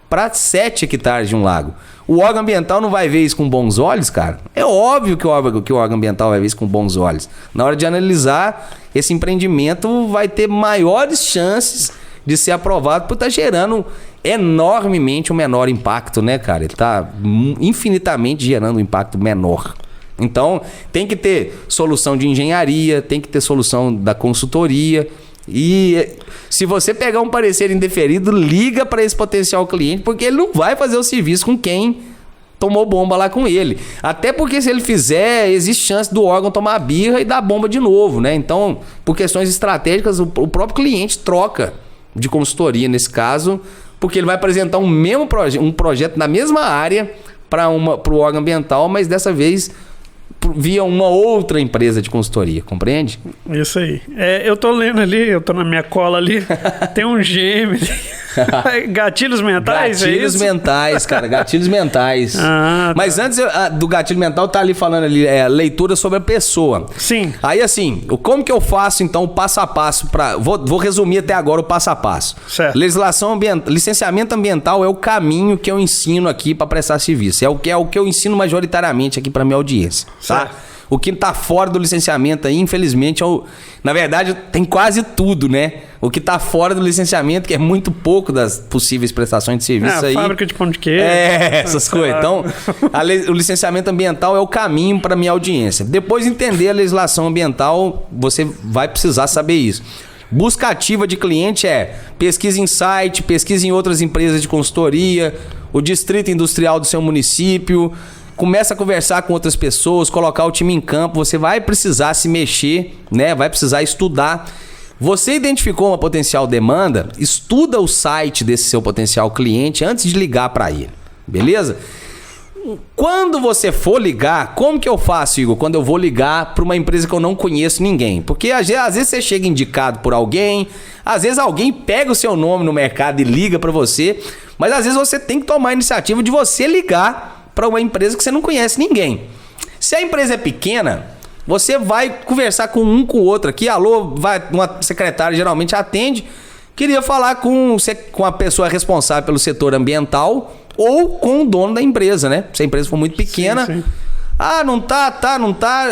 para 7 hectares de um lago. O órgão ambiental não vai ver isso com bons olhos, cara? É óbvio que o órgão ambiental vai ver isso com bons olhos. Na hora de analisar, esse empreendimento vai ter maiores chances de ser aprovado por estar gerando enormemente um menor impacto, né, cara? Ele está infinitamente gerando um impacto menor. Então, tem que ter solução de engenharia, tem que ter solução da consultoria. E se você pegar um parecer indeferido, liga para esse potencial cliente, porque ele não vai fazer o serviço com quem tomou bomba lá com ele. Até porque se ele fizer, existe chance do órgão tomar a birra e dar bomba de novo, né? Então, por questões estratégicas, o próprio cliente troca de consultoria nesse caso, porque ele vai apresentar um projeto na mesma área para o órgão ambiental, mas dessa vez via uma outra empresa de consultoria, compreende? Isso aí. Eu tô lendo ali, eu tô na minha cola ali, tem um GM ali. Gatilhos mentais, gatilhos mentais, cara, gatilhos mentais. Tá. Mas antes do gatilho mental, tá ali falando ali, leitura sobre a pessoa. Sim. Aí assim, como que eu faço então o passo a passo vou resumir até agora o passo a passo. Certo. Legislação ambiental, licenciamento ambiental é o caminho que eu ensino aqui para prestar serviço. É o que eu ensino majoritariamente aqui para minha audiência, tá? O que tá fora do licenciamento aí, infelizmente, na verdade, tem quase tudo, né? O que tá fora do licenciamento, que é muito pouco das possíveis prestações de serviço aí. Fábrica de pão de queijo. Essas coisas. Então, o licenciamento ambiental é o caminho para minha audiência. Depois de entender a legislação ambiental, você vai precisar saber isso. Busca ativa de cliente pesquisa em site, pesquisa em outras empresas de consultoria, o distrito industrial do seu município. Começa a conversar com outras pessoas, colocar o time em campo. Você vai precisar se mexer, né? Vai precisar estudar. Você identificou uma potencial demanda? Estuda o site desse seu potencial cliente antes de ligar para ele. Beleza? Quando você for ligar, como que eu faço, Igor? Quando eu vou ligar para uma empresa que eu não conheço ninguém? Porque às vezes você chega indicado por alguém, às vezes alguém pega o seu nome no mercado e liga para você, mas às vezes você tem que tomar a iniciativa de você ligar para uma empresa que você não conhece ninguém. Se a empresa é pequena, você vai conversar com o outro aqui. Alô, uma secretária geralmente atende. Queria falar com a pessoa responsável pelo setor ambiental ou com o dono da empresa, né? Se a empresa for muito pequena. Sim. Não tá.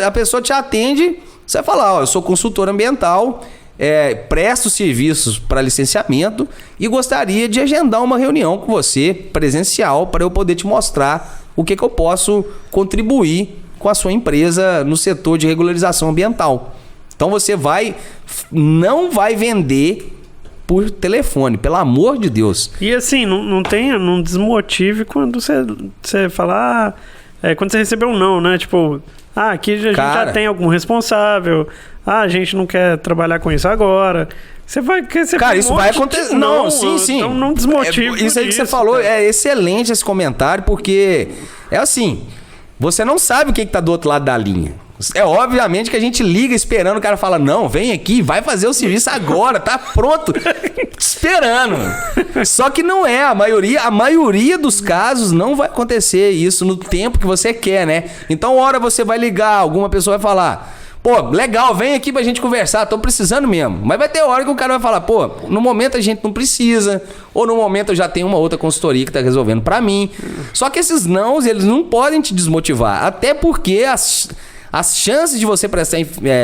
A pessoa te atende. Você vai falar, eu sou consultor ambiental, presto serviços para licenciamento e gostaria de agendar uma reunião com você presencial para eu poder te mostrar o que eu posso contribuir com a sua empresa no setor de regularização ambiental. Então você não vai vender por telefone, pelo amor de Deus. E assim, não desmotive quando você falar, quando você recebeu um não, né? Tipo, aqui a gente já tem algum responsável, a gente não quer trabalhar com isso agora. Cara, isso vai acontecer. Não, sim. Então não desmotive. Isso aí que você falou é excelente esse comentário, porque é assim, você não sabe o que tá do outro lado da linha. Obviamente que a gente liga esperando, o cara fala, não, vem aqui, vai fazer o serviço agora, tá pronto, esperando. Só que não é, a maioria dos casos não vai acontecer isso no tempo que você quer, né? Então, hora você vai ligar, alguma pessoa vai falar, pô, legal, vem aqui pra gente conversar, tô precisando mesmo. Mas vai ter hora que o cara vai falar, pô, no momento a gente não precisa, ou no momento eu já tenho uma outra consultoria que tá resolvendo pra mim. Só que esses nãos, eles não podem te desmotivar, até porque as chances de você prestar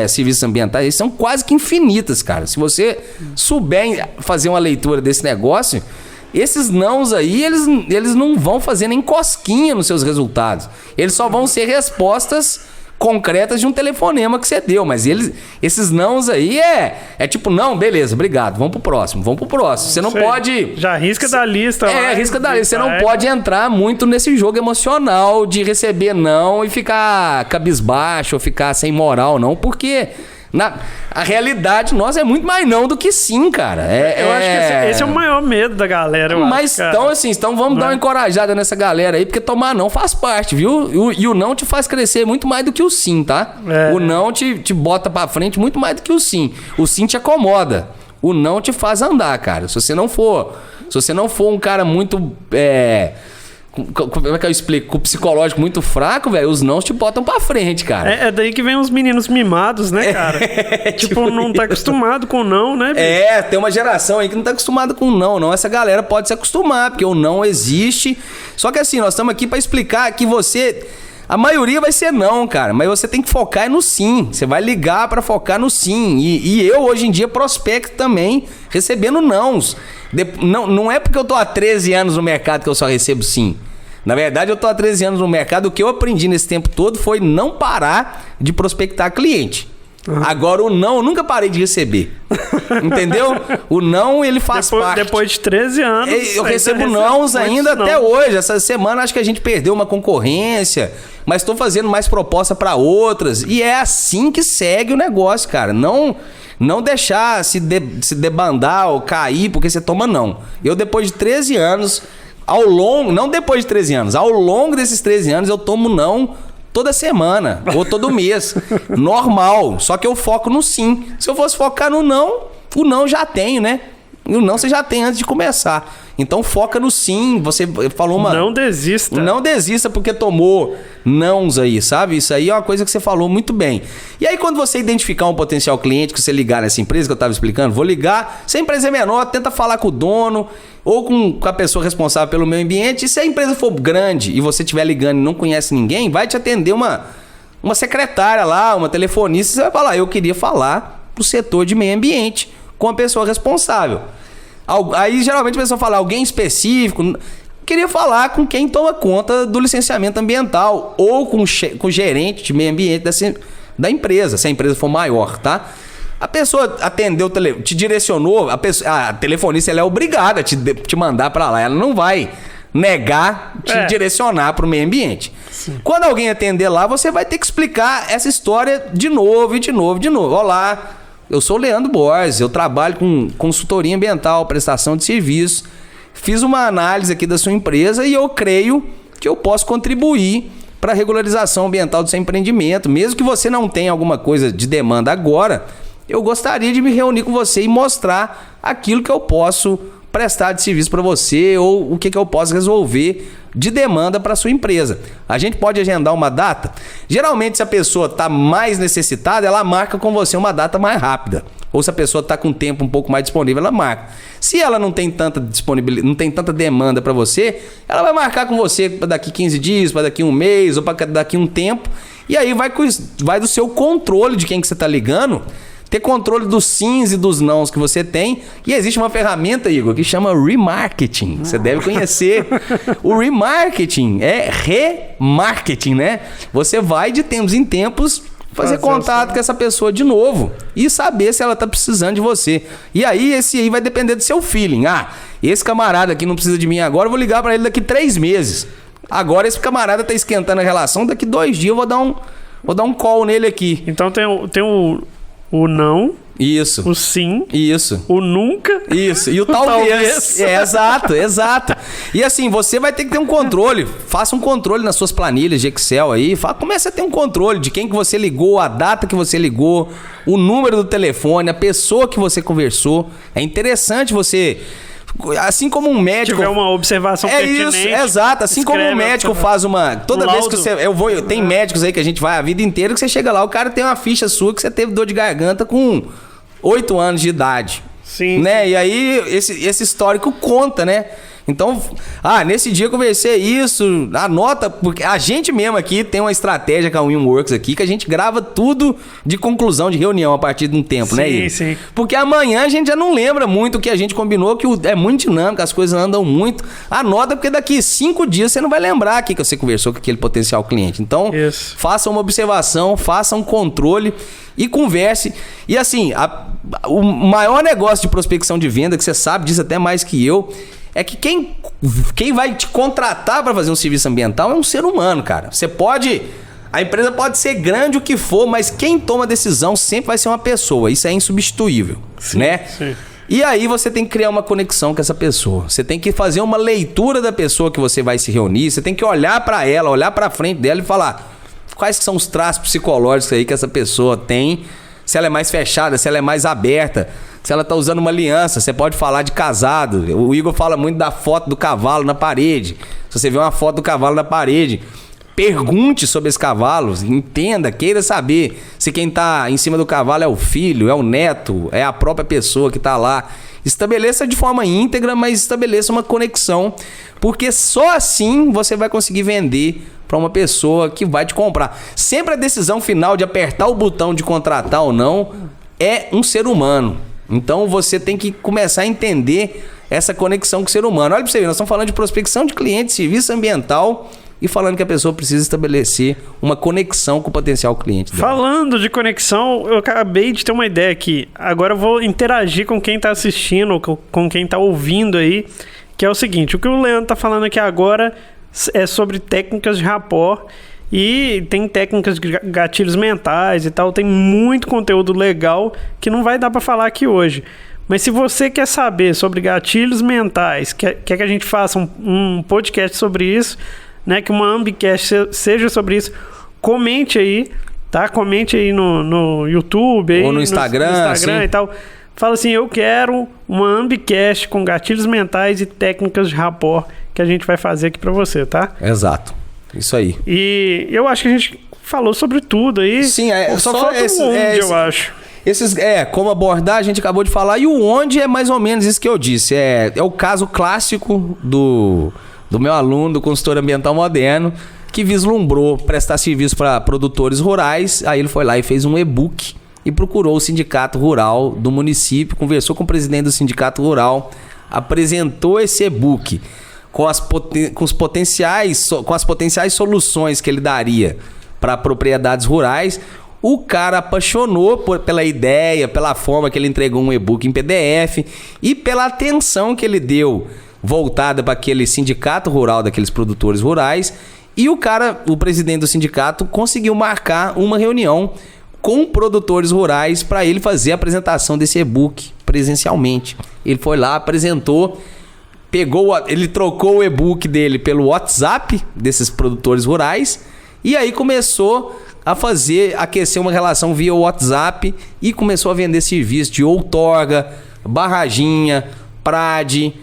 serviços ambientais são quase que infinitas, cara. Se você souber fazer uma leitura desse negócio, esses nãos aí, eles não vão fazer nem cosquinha nos seus resultados. Eles só vão ser respostas concretas de um telefonema que você deu, mas esses nãos aí é tipo, não, beleza, obrigado, vamos pro próximo. Você não pode... Já risca da lista. Risca da lista. Você não pode entrar muito nesse jogo emocional de receber não e ficar cabisbaixo ou ficar sem moral, não, porque... A realidade nossa é muito mais não do que sim, cara. Eu acho que esse é o maior medo da galera. Então vamos dar uma encorajada nessa galera aí, porque tomar não faz parte, viu? E o não te faz crescer muito mais do que o sim, tá? O não te bota pra frente muito mais do que o sim. O sim te acomoda. O não te faz andar, cara. Se você não for um cara muito... Como é que eu explico? Com o psicológico muito fraco, velho, os nãos te botam pra frente, cara. É daí que vem os meninos mimados, né, cara? Tipo, não tá acostumado com não, né, bicho? Tem uma geração aí que não tá acostumada com não. Essa galera pode se acostumar, porque o não existe. Só que assim, nós estamos aqui pra explicar que a maioria vai ser não, cara, mas você tem que focar no sim. Você vai ligar pra focar no sim. E eu, hoje em dia, prospecto também, recebendo nãos. Não é porque eu tô há 13 anos no mercado que eu só recebo sim. Na verdade, eu tô há 13 anos no mercado. O que eu aprendi nesse tempo todo foi não parar de prospectar cliente. Agora o não, eu nunca parei de receber. Entendeu? O não, ele faz parte. Depois de 13 anos... Eu recebo nãos ainda até hoje. Essa semana acho que a gente perdeu uma concorrência, mas estou fazendo mais proposta para outras. E é assim que segue o negócio, cara. Não deixar se debandar ou cair porque você toma não. Eu, depois de 13 anos, não depois de 13 anos, ao longo desses 13 anos eu tomo não toda semana ou todo mês. Normal. Só que eu foco no sim. Se eu fosse focar no não, o não já tenho, né? O não você já tem antes de começar. Então foca no sim. Você falou uma... Não desista. Não desista porque tomou nãos aí, sabe? Isso aí é uma coisa que você falou muito bem. E aí quando você identificar um potencial cliente que você ligar nessa empresa que eu estava explicando, vou ligar. Se a empresa é menor, tenta falar com o dono ou com a pessoa responsável pelo meio ambiente. E se a empresa for grande e você estiver ligando e não conhece ninguém, vai te atender uma secretária lá, uma telefonista. Você vai falar, eu queria falar pro setor de meio ambiente com a pessoa responsável. Aí geralmente a pessoa fala alguém específico. Queria falar com quem toma conta do licenciamento ambiental ou com o gerente de meio ambiente da empresa, se a empresa for maior, tá? A pessoa atendeu, te direcionou, a telefonista ela é obrigada a te mandar para lá. Ela não vai negar te direcionar para o meio ambiente. Sim. Quando alguém atender lá, você vai ter que explicar essa história de novo e de novo, de novo. Olá, eu sou o Leandro Borges, eu trabalho com consultoria ambiental, prestação de serviço. Fiz uma análise aqui da sua empresa e eu creio que eu posso contribuir para a regularização ambiental do seu empreendimento. Mesmo que você não tenha alguma coisa de demanda agora, eu gostaria de me reunir com você e mostrar aquilo que eu posso prestar de serviço para você ou o que eu posso resolver de demanda para sua empresa. A gente pode agendar uma data. Geralmente, se a pessoa está mais necessitada, ela marca com você uma data mais rápida. Ou se a pessoa está com o tempo um pouco mais disponível, ela marca. Se ela não tem tanta disponibilidade, não tem tanta demanda para você, ela vai marcar com você para daqui 15 dias, para daqui um mês ou para daqui um tempo. E aí vai do seu controle de quem que você está ligando, ter controle dos sims e dos nãos que você tem. E existe uma ferramenta, Igor, que chama remarketing. Você deve conhecer. O remarketing é remarketing, né? Você vai de tempos em tempos fazer contato com essa pessoa de novo e saber se ela tá precisando de você. E aí, esse aí vai depender do seu feeling. Ah, esse camarada aqui não precisa de mim agora, eu vou ligar para ele daqui 3 meses. Agora esse camarada tá esquentando a relação, daqui 2 dias eu vou dar um call nele aqui. Então tem o não. Isso. O sim. Isso. O nunca. Isso. E o talvez. Exato. E assim, você vai ter que ter um controle. Faça um controle nas suas planilhas de Excel aí. Comece a ter um controle de quem que você ligou, a data que você ligou, o número do telefone, a pessoa que você conversou. É interessante você... Assim como um médico... tiver uma observação pertinente. Isso, exato. Assim como um médico faz uma... Toda vez que você... Tem médicos aí que a gente vai a vida inteira que você chega lá, o cara tem uma ficha sua que você teve dor de garganta com 8 anos de idade. Sim. Né? E aí esse histórico conta, né? Então, nesse dia eu conversei isso, anota, porque a gente mesmo aqui tem uma estratégia com a Winworks aqui, que a gente grava tudo de conclusão de reunião a partir de um tempo, né, Igor? Sim. Porque amanhã a gente já não lembra muito o que a gente combinou, que é muito dinâmico, as coisas andam muito. Anota, porque daqui 5 dias você não vai lembrar aqui que você conversou com aquele potencial cliente. Então, faça uma observação, faça um controle e converse. E assim, o maior negócio de prospecção de venda, que você sabe disso até mais que eu, é que quem vai te contratar para fazer um serviço ambiental é um ser humano, cara. A empresa pode ser grande o que for, mas quem toma a decisão sempre vai ser uma pessoa. Isso é insubstituível, né? Sim. E aí você tem que criar uma conexão com essa pessoa. Você tem que fazer uma leitura da pessoa que você vai se reunir. Você tem que olhar para ela, olhar para frente dela e falar quais são os traços psicológicos aí que essa pessoa tem. Se ela é mais fechada, se ela é mais aberta. Se ela tá usando uma aliança, você pode falar de casado. O Igor fala muito da foto do cavalo na parede. Se você vê uma foto do cavalo na parede, pergunte sobre esse cavalo, entenda, queira saber se quem tá em cima do cavalo é o filho, é o neto, é a própria pessoa que tá lá. Estabeleça de forma íntegra, mas estabeleça uma conexão, porque só assim você vai conseguir vender para uma pessoa que vai te comprar. Sempre a decisão final de apertar o botão de contratar ou não é um ser humano. Então você tem que começar a entender essa conexão com o ser humano. Olha para você ver, nós estamos falando de prospecção de cliente, serviço ambiental, e falando que a pessoa precisa estabelecer uma conexão com o potencial cliente dela. Falando de conexão, eu acabei de ter uma ideia aqui. Agora eu vou interagir com quem está assistindo, com quem está ouvindo aí, que é o seguinte: o que o Leandro está falando aqui agora é sobre técnicas de rapport, e tem técnicas de gatilhos mentais e tal, tem muito conteúdo legal que não vai dar para falar aqui hoje. Mas se você quer saber sobre gatilhos mentais, quer que a gente faça um podcast sobre isso, né, que uma Ambicast seja sobre isso, comente aí, tá? Comente aí no YouTube, aí, ou no Instagram assim. E tal. Fala assim: eu quero uma Ambicast com gatilhos mentais e técnicas de rapport que a gente vai fazer aqui para você, tá? Exato. Isso aí. E eu acho que a gente falou sobre tudo aí. Sim, só falta eu acho. Como abordar, a gente acabou de falar. E o onde é mais ou menos isso que eu disse. É o caso clássico do meu aluno do consultor ambiental moderno, que vislumbrou prestar serviço para produtores rurais. Aí ele foi lá e fez um e-book e procurou o sindicato rural do município, conversou com o presidente do sindicato rural, apresentou esse e-book com as potenciais soluções que ele daria para propriedades rurais. O cara apaixonou pela ideia, pela forma que ele entregou um e-book em PDF e pela atenção que ele deu voltada para aquele sindicato rural daqueles produtores rurais. E o presidente do sindicato, conseguiu marcar uma reunião com produtores rurais para ele fazer a apresentação desse e-book presencialmente. Ele foi lá, apresentou, ele trocou o e-book dele pelo WhatsApp desses produtores rurais e aí começou a aquecer uma relação via WhatsApp e começou a vender serviço de outorga, barraginha, PRAD,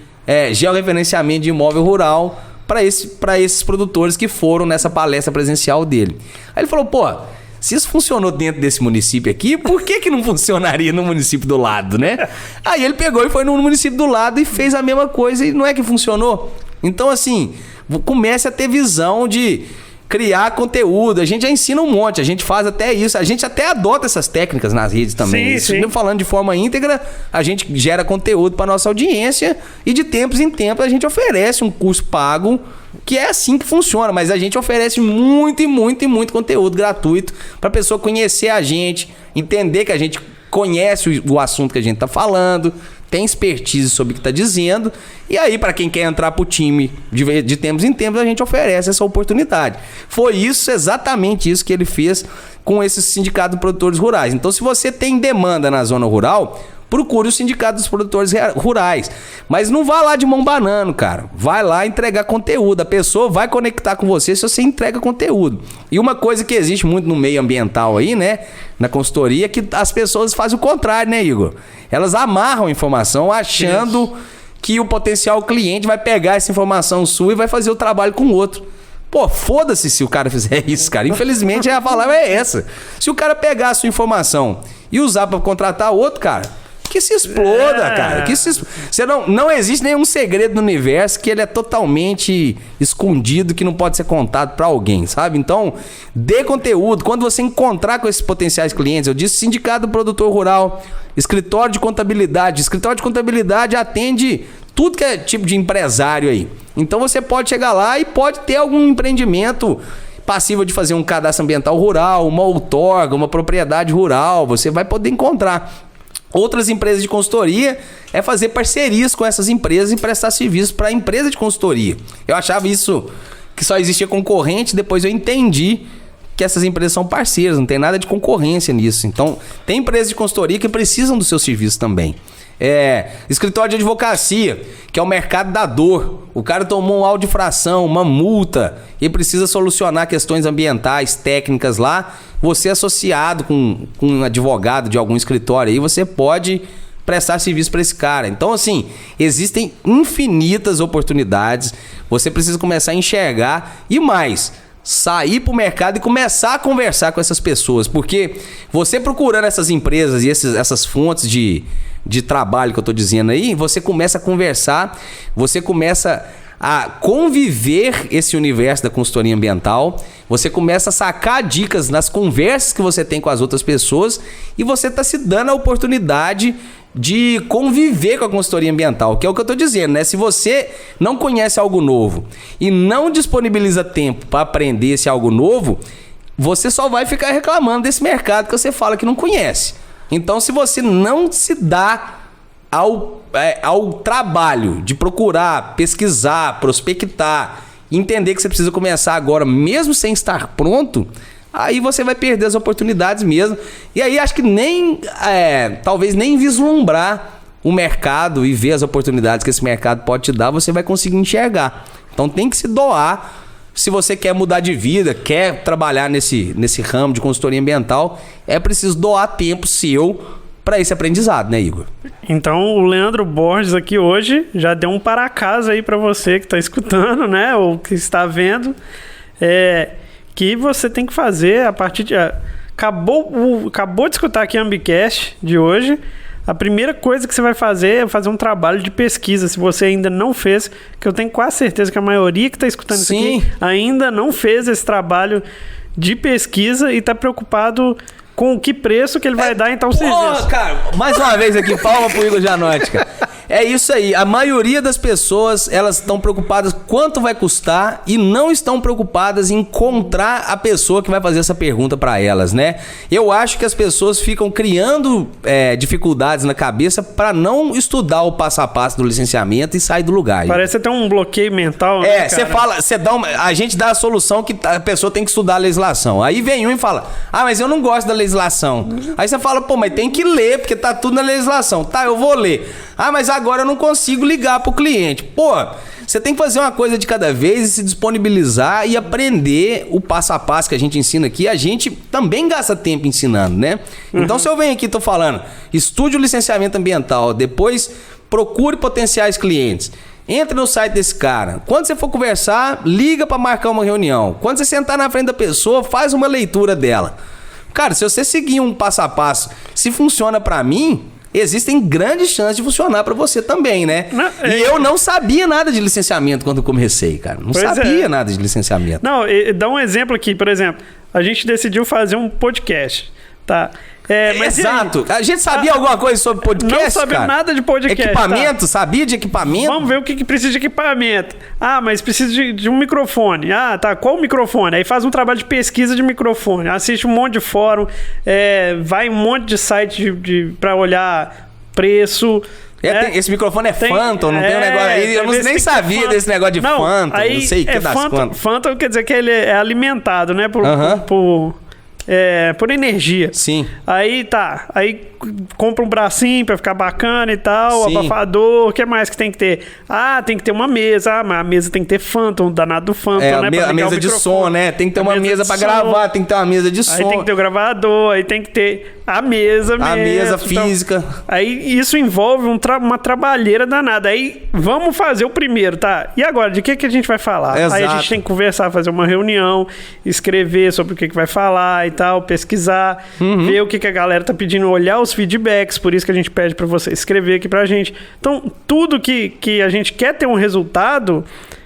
georreferenciamento de imóvel rural para esses produtores que foram nessa palestra presencial dele. Aí ele falou: se isso funcionou dentro desse município aqui, por que não funcionaria no município do lado, né? Aí ele pegou e foi no município do lado e fez a mesma coisa e não é que funcionou? Então, assim, comece a ter visão de criar conteúdo. A gente já ensina um monte, a gente faz até isso, a gente até adota essas técnicas nas redes também. Sim. Falando de forma íntegra, a gente gera conteúdo para nossa audiência e de tempos em tempos a gente oferece um curso pago, que é assim que funciona, mas a gente oferece muito conteúdo gratuito para a pessoa conhecer a gente, entender que a gente conhece o assunto que a gente está falando, tem expertise sobre o que está dizendo, e aí para quem quer entrar pro time de tempos em tempos, a gente oferece essa oportunidade. Foi exatamente isso que ele fez com esse sindicato de produtores rurais. Então, se você tem demanda na zona rural, procure o sindicato dos produtores rurais. Mas não vá lá de mão banando, cara. Vai lá entregar conteúdo. A pessoa vai conectar com você se você entrega conteúdo. E uma coisa que existe muito no meio ambiental aí, né? Na consultoria, é que as pessoas fazem o contrário, né, Igor? Elas amarram a informação achando que o potencial cliente vai pegar essa informação sua e vai fazer o trabalho com o outro. Foda-se se o cara fizer isso, cara. Infelizmente, a palavra é essa. Se o cara pegar a sua informação e usar para contratar outro, cara, que se exploda, cara. Não existe nenhum segredo no universo que ele é totalmente escondido, que não pode ser contado para alguém, sabe? Então, dê conteúdo. Quando você encontrar com esses potenciais clientes, eu disse sindicato do produtor rural, escritório de contabilidade. Escritório de contabilidade atende tudo que é tipo de empresário aí. Então, você pode chegar lá e pode ter algum empreendimento passível de fazer um cadastro ambiental rural, uma outorga, uma propriedade rural. Você vai poder encontrar. Outras empresas de consultoria é fazer parcerias com essas empresas e prestar serviço para a empresa de consultoria. Eu achava isso que só existia concorrente, depois eu entendi que essas empresas são parceiras, não tem nada de concorrência nisso. Então, tem empresas de consultoria que precisam do seu serviço também. Escritório de advocacia, que é o mercado da dor. O cara tomou um auto-infração, uma multa, e precisa solucionar questões ambientais, técnicas lá. Você associado com um advogado de algum escritório aí, você pode prestar serviço para esse cara. Então, assim, existem infinitas oportunidades. Você precisa começar a enxergar e mais, sair para o mercado e começar a conversar com essas pessoas. Porque você procurando essas empresas e essas fontes de trabalho que eu estou dizendo aí, você começa a conversar, você começa a conviver esse universo da consultoria ambiental, você começa a sacar dicas nas conversas que você tem com as outras pessoas e você está se dando a oportunidade de conviver com a consultoria ambiental, que é o que eu tô dizendo, né? Se você não conhece algo novo e não disponibiliza tempo para aprender esse algo novo, você só vai ficar reclamando desse mercado que você fala que não conhece. Então, se você não se dá ao trabalho de procurar, pesquisar, prospectar, entender que você precisa começar agora, mesmo sem estar pronto, aí você vai perder as oportunidades mesmo. E aí acho que talvez nem vislumbrar o mercado e ver as oportunidades que esse mercado pode te dar, você vai conseguir enxergar. Então tem que se doar. Se você quer mudar de vida, quer trabalhar nesse ramo de consultoria ambiental, é preciso doar tempo seu para esse aprendizado, né, Igor? Então, o Leandro Borges aqui hoje já deu um para casa aí para você que está escutando, né, ou que está vendo, que você tem que fazer a partir de... Acabou de escutar aqui a Ambicast de hoje. A primeira coisa que você vai fazer é fazer um trabalho de pesquisa, se você ainda não fez, que eu tenho quase certeza que a maioria que está escutando isso aqui ainda não fez esse trabalho de pesquisa e está preocupado com que preço que ele vai dar em tal serviço. Cara, mais uma vez aqui, palma pro Igor Janotti, cara. É isso aí, a maioria das pessoas, elas estão preocupadas quanto vai custar e não estão preocupadas em encontrar a pessoa que vai fazer essa pergunta para elas, né? Eu acho que as pessoas ficam criando dificuldades na cabeça para não estudar o passo a passo do licenciamento e sair do lugar. Parece que tem um bloqueio mental, né, você fala, a gente dá a solução que a pessoa tem que estudar a legislação. Aí vem um e fala, mas eu não gosto da legislação. Aí você fala, mas tem que ler, porque tá tudo na legislação. Tá, eu vou ler. Mas agora eu não consigo ligar pro cliente. Você tem que fazer uma coisa de cada vez e se disponibilizar e aprender o passo a passo que a gente ensina aqui. A gente também gasta tempo ensinando, né? Então, se eu venho aqui e tô falando, estude o licenciamento ambiental, depois procure potenciais clientes. Entra no site desse cara. Quando você for conversar, liga para marcar uma reunião. Quando você sentar na frente da pessoa, faz uma leitura dela. Cara, se você seguir um passo a passo, se funciona para mim, existem grandes chances de funcionar para você também, né? E eu não sabia nada de licenciamento quando eu comecei, cara. Não sabia nada de licenciamento. Não, dá um exemplo aqui, por exemplo. A gente decidiu fazer um podcast, tá? Mas exato. A gente sabia alguma coisa sobre podcast, não sabia nada de podcast. Equipamento, sabia de equipamento? Vamos ver o que precisa de equipamento. Mas precisa de um microfone. Qual o microfone? Aí faz um trabalho de pesquisa de microfone. Assiste um monte de fórum, vai em um monte de site para olhar preço. Esse microfone é Phantom, não tem um negócio aí. Eu nem sabia desse negócio de Phantom. Não sei o que das quantas. Phantom quer dizer que ele é alimentado, né? Por energia. Sim. Aí compra um bracinho pra ficar bacana e tal, abafador, o que mais que tem que ter? Tem que ter uma mesa, mas a mesa tem que ter Phantom, danado do Phantom, né? A mesa de som, né? Tem que ter uma mesa pra gravar, tem que ter uma mesa de som. Aí tem que ter o gravador, aí tem que ter a mesa mesmo. A mesa física. Então, aí isso envolve uma trabalheira danada. Aí vamos fazer o primeiro, tá? E agora, de que a gente vai falar? Exato. Aí a gente tem que conversar, fazer uma reunião, escrever sobre o que vai falar e tal, pesquisar, ver o que a galera tá pedindo, olhar os feedbacks, por isso que a gente pede para você escrever aqui pra gente. Então, tudo que a gente quer ter um resultado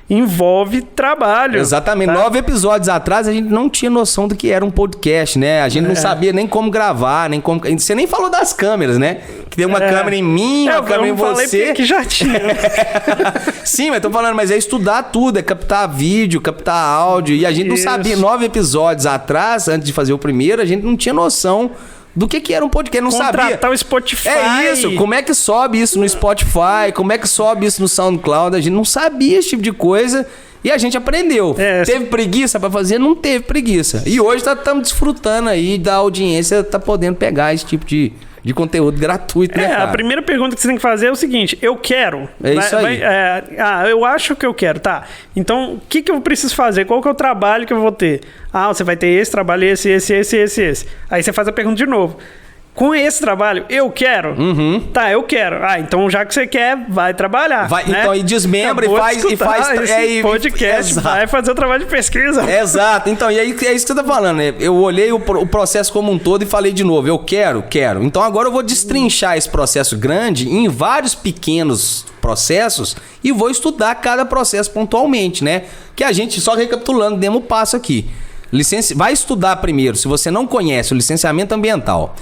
envolve trabalho. Exatamente. Tá? 9 episódios atrás a gente não tinha noção do que era um podcast, né? A gente não sabia nem como gravar, nem como... Você nem falou das câmeras, né? Que tem uma câmera em mim, uma câmera em você. Eu que já tinha. Sim, mas tô falando, mas é estudar tudo, é captar vídeo, captar áudio. E a gente não sabia. 9 episódios atrás, antes de fazer o primeiro, a gente não tinha noção do que era um podcast, não sabia. Contratar o Spotify. É isso, como é que sobe isso no Spotify, como é que sobe isso no SoundCloud, a gente não sabia esse tipo de coisa e a gente aprendeu. Teve preguiça pra fazer? Não teve preguiça. E hoje estamos desfrutando aí da audiência, tá podendo pegar esse tipo de conteúdo gratuito, né, cara? A primeira pergunta que você tem que fazer é o seguinte: eu quero. Isso aí. Eu acho que eu quero, tá? Então, o que eu preciso fazer? Qual que é o trabalho que eu vou ter? Você vai ter esse trabalho, esse. Aí você faz a pergunta de novo. Com esse trabalho, eu quero? Tá, eu quero. Então já que você quer, vai trabalhar. Vai, né? Então, e desmembra e faz esse podcast, vai fazer o trabalho de pesquisa. Exato. Então, e aí é isso que você tá falando, né? Eu olhei o processo como um todo e falei de novo, eu quero. Então agora eu vou destrinchar esse processo grande em vários pequenos processos e vou estudar cada processo pontualmente, né? Que a gente, só recapitulando, demos o passo aqui. Vai estudar primeiro, se você não conhece o licenciamento ambiental.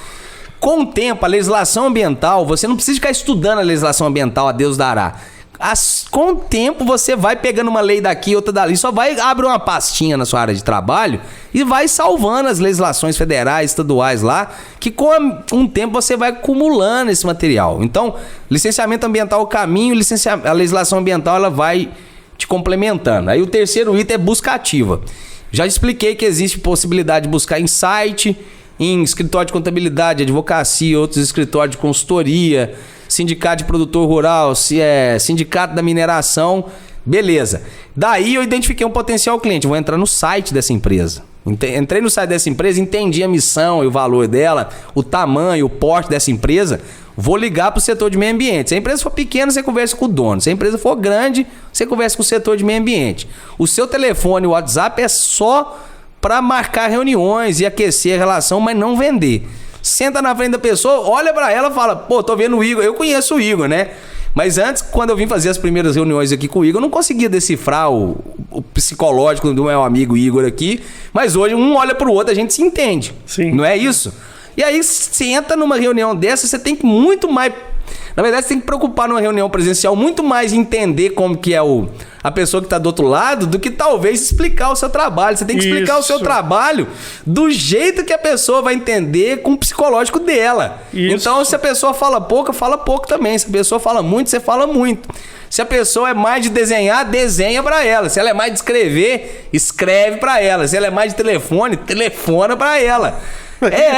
Com o tempo, a legislação ambiental, você não precisa ficar estudando a legislação ambiental, a Deus dará. Com o tempo você vai pegando uma lei daqui, outra dali, só vai abrir uma pastinha na sua área de trabalho e vai salvando as legislações federais, estaduais lá, que com um tempo você vai acumulando esse material. Então, licenciamento ambiental é o caminho, a legislação ambiental ela vai te complementando. Aí o terceiro item é busca ativa. Já expliquei que existe possibilidade de buscar em site, em escritório de contabilidade, advocacia, outros escritórios de consultoria, sindicato de produtor rural, sindicato da mineração, beleza. Daí eu identifiquei um potencial cliente, vou entrar no site dessa empresa. Entrei no site dessa empresa, entendi a missão e o valor dela, o tamanho, o porte dessa empresa, vou ligar para o setor de meio ambiente. Se a empresa for pequena, você conversa com o dono. Se a empresa for grande, você conversa com o setor de meio ambiente. O seu telefone, o WhatsApp é só para marcar reuniões e aquecer a relação, mas não vender. Senta na frente da pessoa, olha pra ela e fala, pô, tô vendo o Igor, eu conheço o Igor, né? Mas antes, quando eu vim fazer as primeiras reuniões aqui com o Igor, eu não conseguia decifrar o psicológico do meu amigo Igor aqui, mas hoje um olha pro outro, a gente se entende. Sim. Não é isso? E aí, senta numa reunião dessa, você tem que muito mais... Na verdade, você tem que preocupar numa reunião presencial muito mais em entender como que é a pessoa que está do outro lado do que talvez explicar o seu trabalho. Você tem que explicar o seu trabalho do jeito que a pessoa vai entender com o psicológico dela. Isso. Então, se a pessoa fala pouco também. Se a pessoa fala muito, você fala muito. Se a pessoa é mais de desenhar, desenha para ela. Se ela é mais de escrever, escreve para ela. Se ela é mais de telefone, telefona para ela.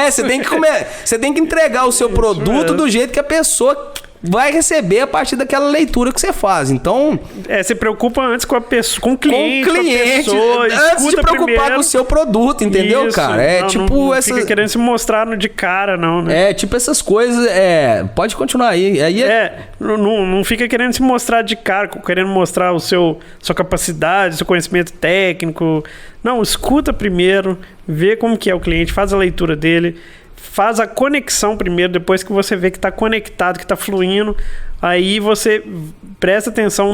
Você tem que entregar o seu produto do jeito que a pessoa vai receber a partir daquela leitura que você faz. Então... você preocupa antes com a pessoa, com o cliente, com a pessoa, antes de preocupar primeiro com o seu produto, entendeu, isso, cara? Não fica querendo se mostrar de cara, não, né? Tipo essas coisas, pode continuar aí. Não fica querendo se mostrar de cara, querendo mostrar sua capacidade, seu conhecimento técnico. Não, escuta primeiro, vê como que é o cliente, faz a leitura dele, faz a conexão primeiro, depois que você vê que está conectado, que está fluindo, aí você presta atenção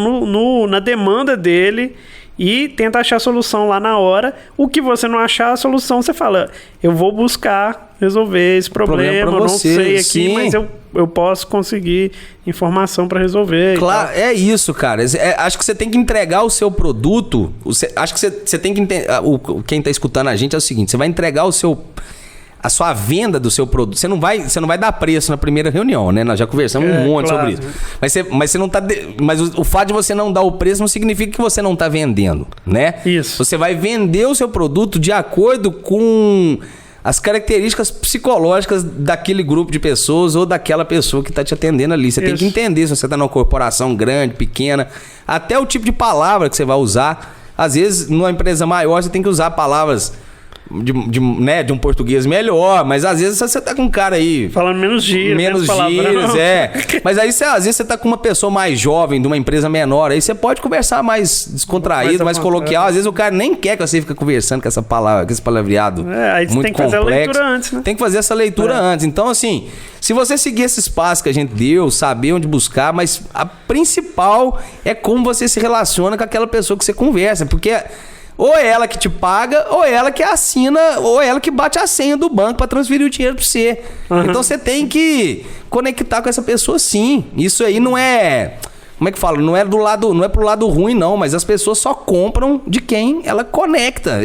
na demanda dele e tenta achar a solução lá na hora. O que você não achar a solução, você fala, eu vou buscar resolver esse problema, eu não sei aqui, sim, mas eu posso conseguir informação para resolver. Claro, é isso, cara. Acho que você tem que entregar o seu produto. Acho que você tem que entender. Quem está escutando a gente é o seguinte: você vai entregar a sua venda do seu produto. Você não vai dar preço na primeira reunião, né? Nós já conversamos um monte sobre isso. Mas você não tá. Mas o fato de você não dar o preço não significa que você não está vendendo, né? Isso. Você vai vender o seu produto de acordo com as características psicológicas daquele grupo de pessoas ou daquela pessoa que está te atendendo ali. Você tem que entender se você está numa corporação grande, pequena, até o tipo de palavra que você vai usar. Às vezes, numa empresa maior, você tem que usar palavras de um português melhor, mas às vezes você tá com um cara aí falando menos gírias, mas aí às vezes você tá com uma pessoa mais jovem de uma empresa menor, aí você pode conversar mais descontraído, mais coloquial. Às vezes o cara nem quer que você fique conversando com essa palavra, com esse palavreado aí você muito tem que complexo. Fazer a leitura antes, né? Tem que fazer essa leitura antes. Então, assim, se você seguir esses passos que a gente deu, saber onde buscar, mas a principal é como você se relaciona com aquela pessoa que você conversa, porque ou é ela que te paga, ou é ela que assina, ou é ela que bate a senha do banco para transferir o dinheiro para você. Então você tem que conectar com essa pessoa, sim. Isso aí não é... Como é que fala? Não é pro lado ruim, não. Mas as pessoas só compram de quem ela conecta.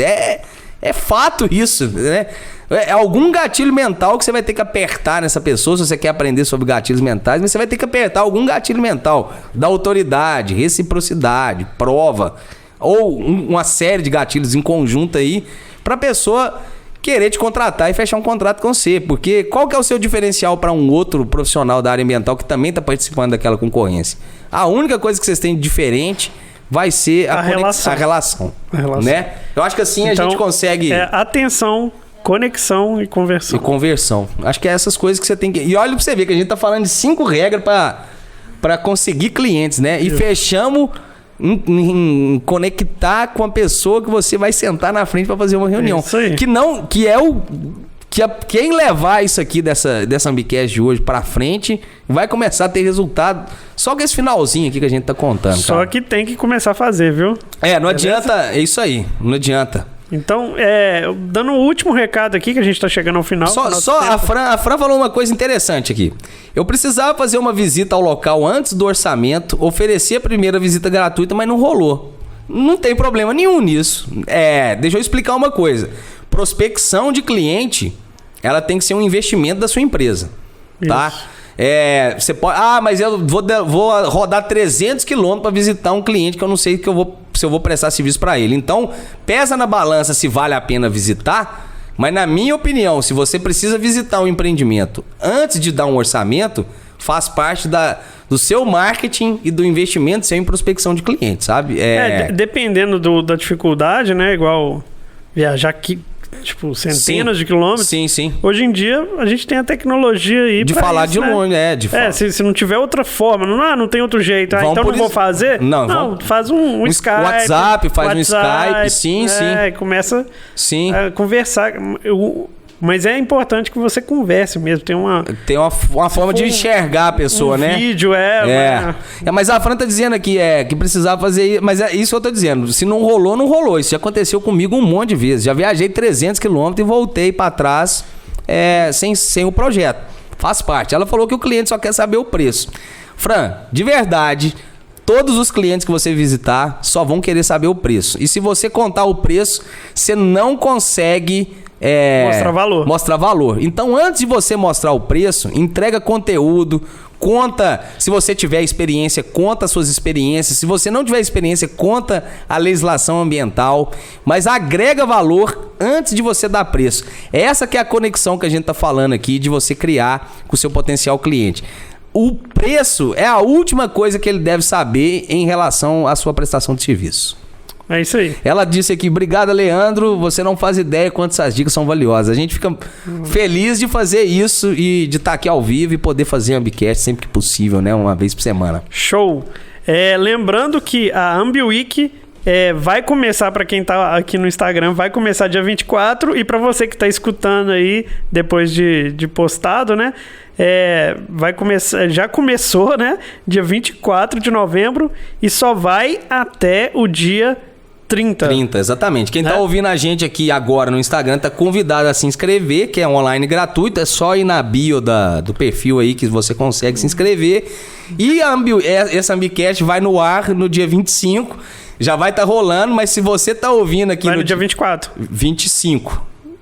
É fato isso, né? É algum gatilho mental que você vai ter que apertar nessa pessoa, se você quer aprender sobre gatilhos mentais, mas você vai ter que apertar algum gatilho mental da autoridade, reciprocidade, prova, ou uma série de gatilhos em conjunto aí, pra pessoa querer te contratar e fechar um contrato com você. Porque qual que é o seu diferencial para um outro profissional da área ambiental que também está participando daquela concorrência? A única coisa que vocês têm de diferente vai ser a relação. Né? Eu acho que assim então, a gente consegue... atenção, conexão e conversão. Acho que é essas coisas que você tem que... E olha pra você ver que a gente tá falando de 5 regras para conseguir clientes, né? E fechamos... Em conectar com a pessoa que você vai sentar na frente para fazer uma reunião. Isso aí. Quem levar isso aqui dessa Ambicast de hoje para frente vai começar a ter resultado só com esse finalzinho aqui que a gente tá contando. Só que tem que começar a fazer, viu? Não adianta, é isso aí, não adianta. Então, dando o último recado aqui, que a gente tá chegando ao final. Só a Fran falou uma coisa interessante aqui. Eu precisava fazer uma visita ao local antes do orçamento, oferecer a primeira visita gratuita, mas não rolou. Não tem problema nenhum nisso. Deixa eu explicar uma coisa. Prospecção de cliente, ela tem que ser um investimento da sua empresa. Tá? Você pode... mas eu vou rodar 300 quilômetros para visitar um cliente que eu não sei se eu vou prestar serviço para ele. Então, pesa na balança se vale a pena visitar, mas na minha opinião, se você precisa visitar um empreendimento antes de dar um orçamento, faz parte do seu marketing e do investimento seu em prospecção de clientes, sabe? Dependendo da dificuldade, né? Igual viajar aqui, tipo, centenas de quilômetros. Sim. Hoje em dia, a gente tem a tecnologia aí de falar isso, de longe, de falar. Se não tiver outra forma, não tem outro jeito. Então não vou fazer? Não, faz um Skype. WhatsApp, faz um Skype, sim. Começa a conversar. Mas é importante que você converse mesmo. Tem uma forma de enxergar a pessoa, né? Vídeo, Mas a Fran tá dizendo aqui que precisava fazer... Mas é isso que eu tô dizendo. Se não rolou, não rolou. Isso já aconteceu comigo um monte de vezes. Já viajei 300 quilômetros e voltei pra trás sem o projeto. Faz parte. Ela falou que o cliente só quer saber o preço. Fran, de verdade... Todos os clientes que você visitar só vão querer saber o preço. E se você contar o preço, você não consegue... mostrar valor. Então, antes de você mostrar o preço, entrega conteúdo, conta, se você tiver experiência, conta as suas experiências. Se você não tiver experiência, conta a legislação ambiental, mas agrega valor antes de você dar preço. Essa que é a conexão que a gente está falando aqui, de você criar com o seu potencial cliente. O preço é a última coisa que ele deve saber em relação à sua prestação de serviço. É isso aí. Ela disse aqui, obrigado, Leandro, você não faz ideia quantas essas dicas são valiosas. A gente fica feliz de fazer isso e de estar aqui ao vivo e poder fazer Ambicast sempre que possível, né? Uma vez por semana. Show! Lembrando que a AmbiWeek vai começar, para quem tá aqui no Instagram, vai começar dia 24, e para você que tá escutando aí depois de postado, né? Vai começar, já começou, né? Dia 24 de novembro e só vai até o dia 30. Exatamente. Quem tá ouvindo a gente aqui agora no Instagram tá convidado a se inscrever, que é online gratuito, é só ir na bio do perfil aí que você consegue se inscrever. E essa Ambicast vai no ar no dia 25, já vai estar rolando, mas se você tá ouvindo aqui no dia 24.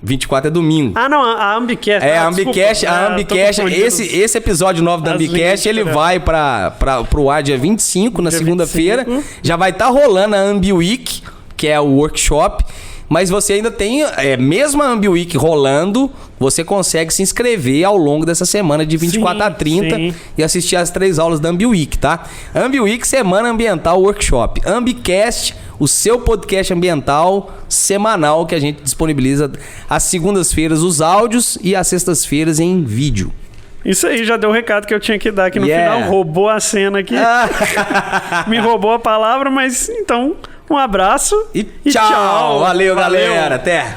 24 é domingo. Não, a Ambicast. A Ambicast, esse episódio 9 da Ambicast, ele vai pro ar dia 25, na segunda-feira. Já vai estar rolando a AmbiWeek, que é o workshop. Mas você ainda tem, mesmo a AmbiWeek rolando, você consegue se inscrever ao longo dessa semana de 24 a 30 e assistir as 3 aulas da AmbiWeek, tá? AmbiWeek, Semana Ambiental Workshop. Ambicast, o seu podcast ambiental semanal que a gente disponibiliza às segundas-feiras os áudios e às sextas-feiras em vídeo. Isso aí, já deu o recado que eu tinha que dar aqui no final. Roubou a cena aqui. Me roubou a palavra, mas então... Um abraço e tchau. Valeu, galera. Até.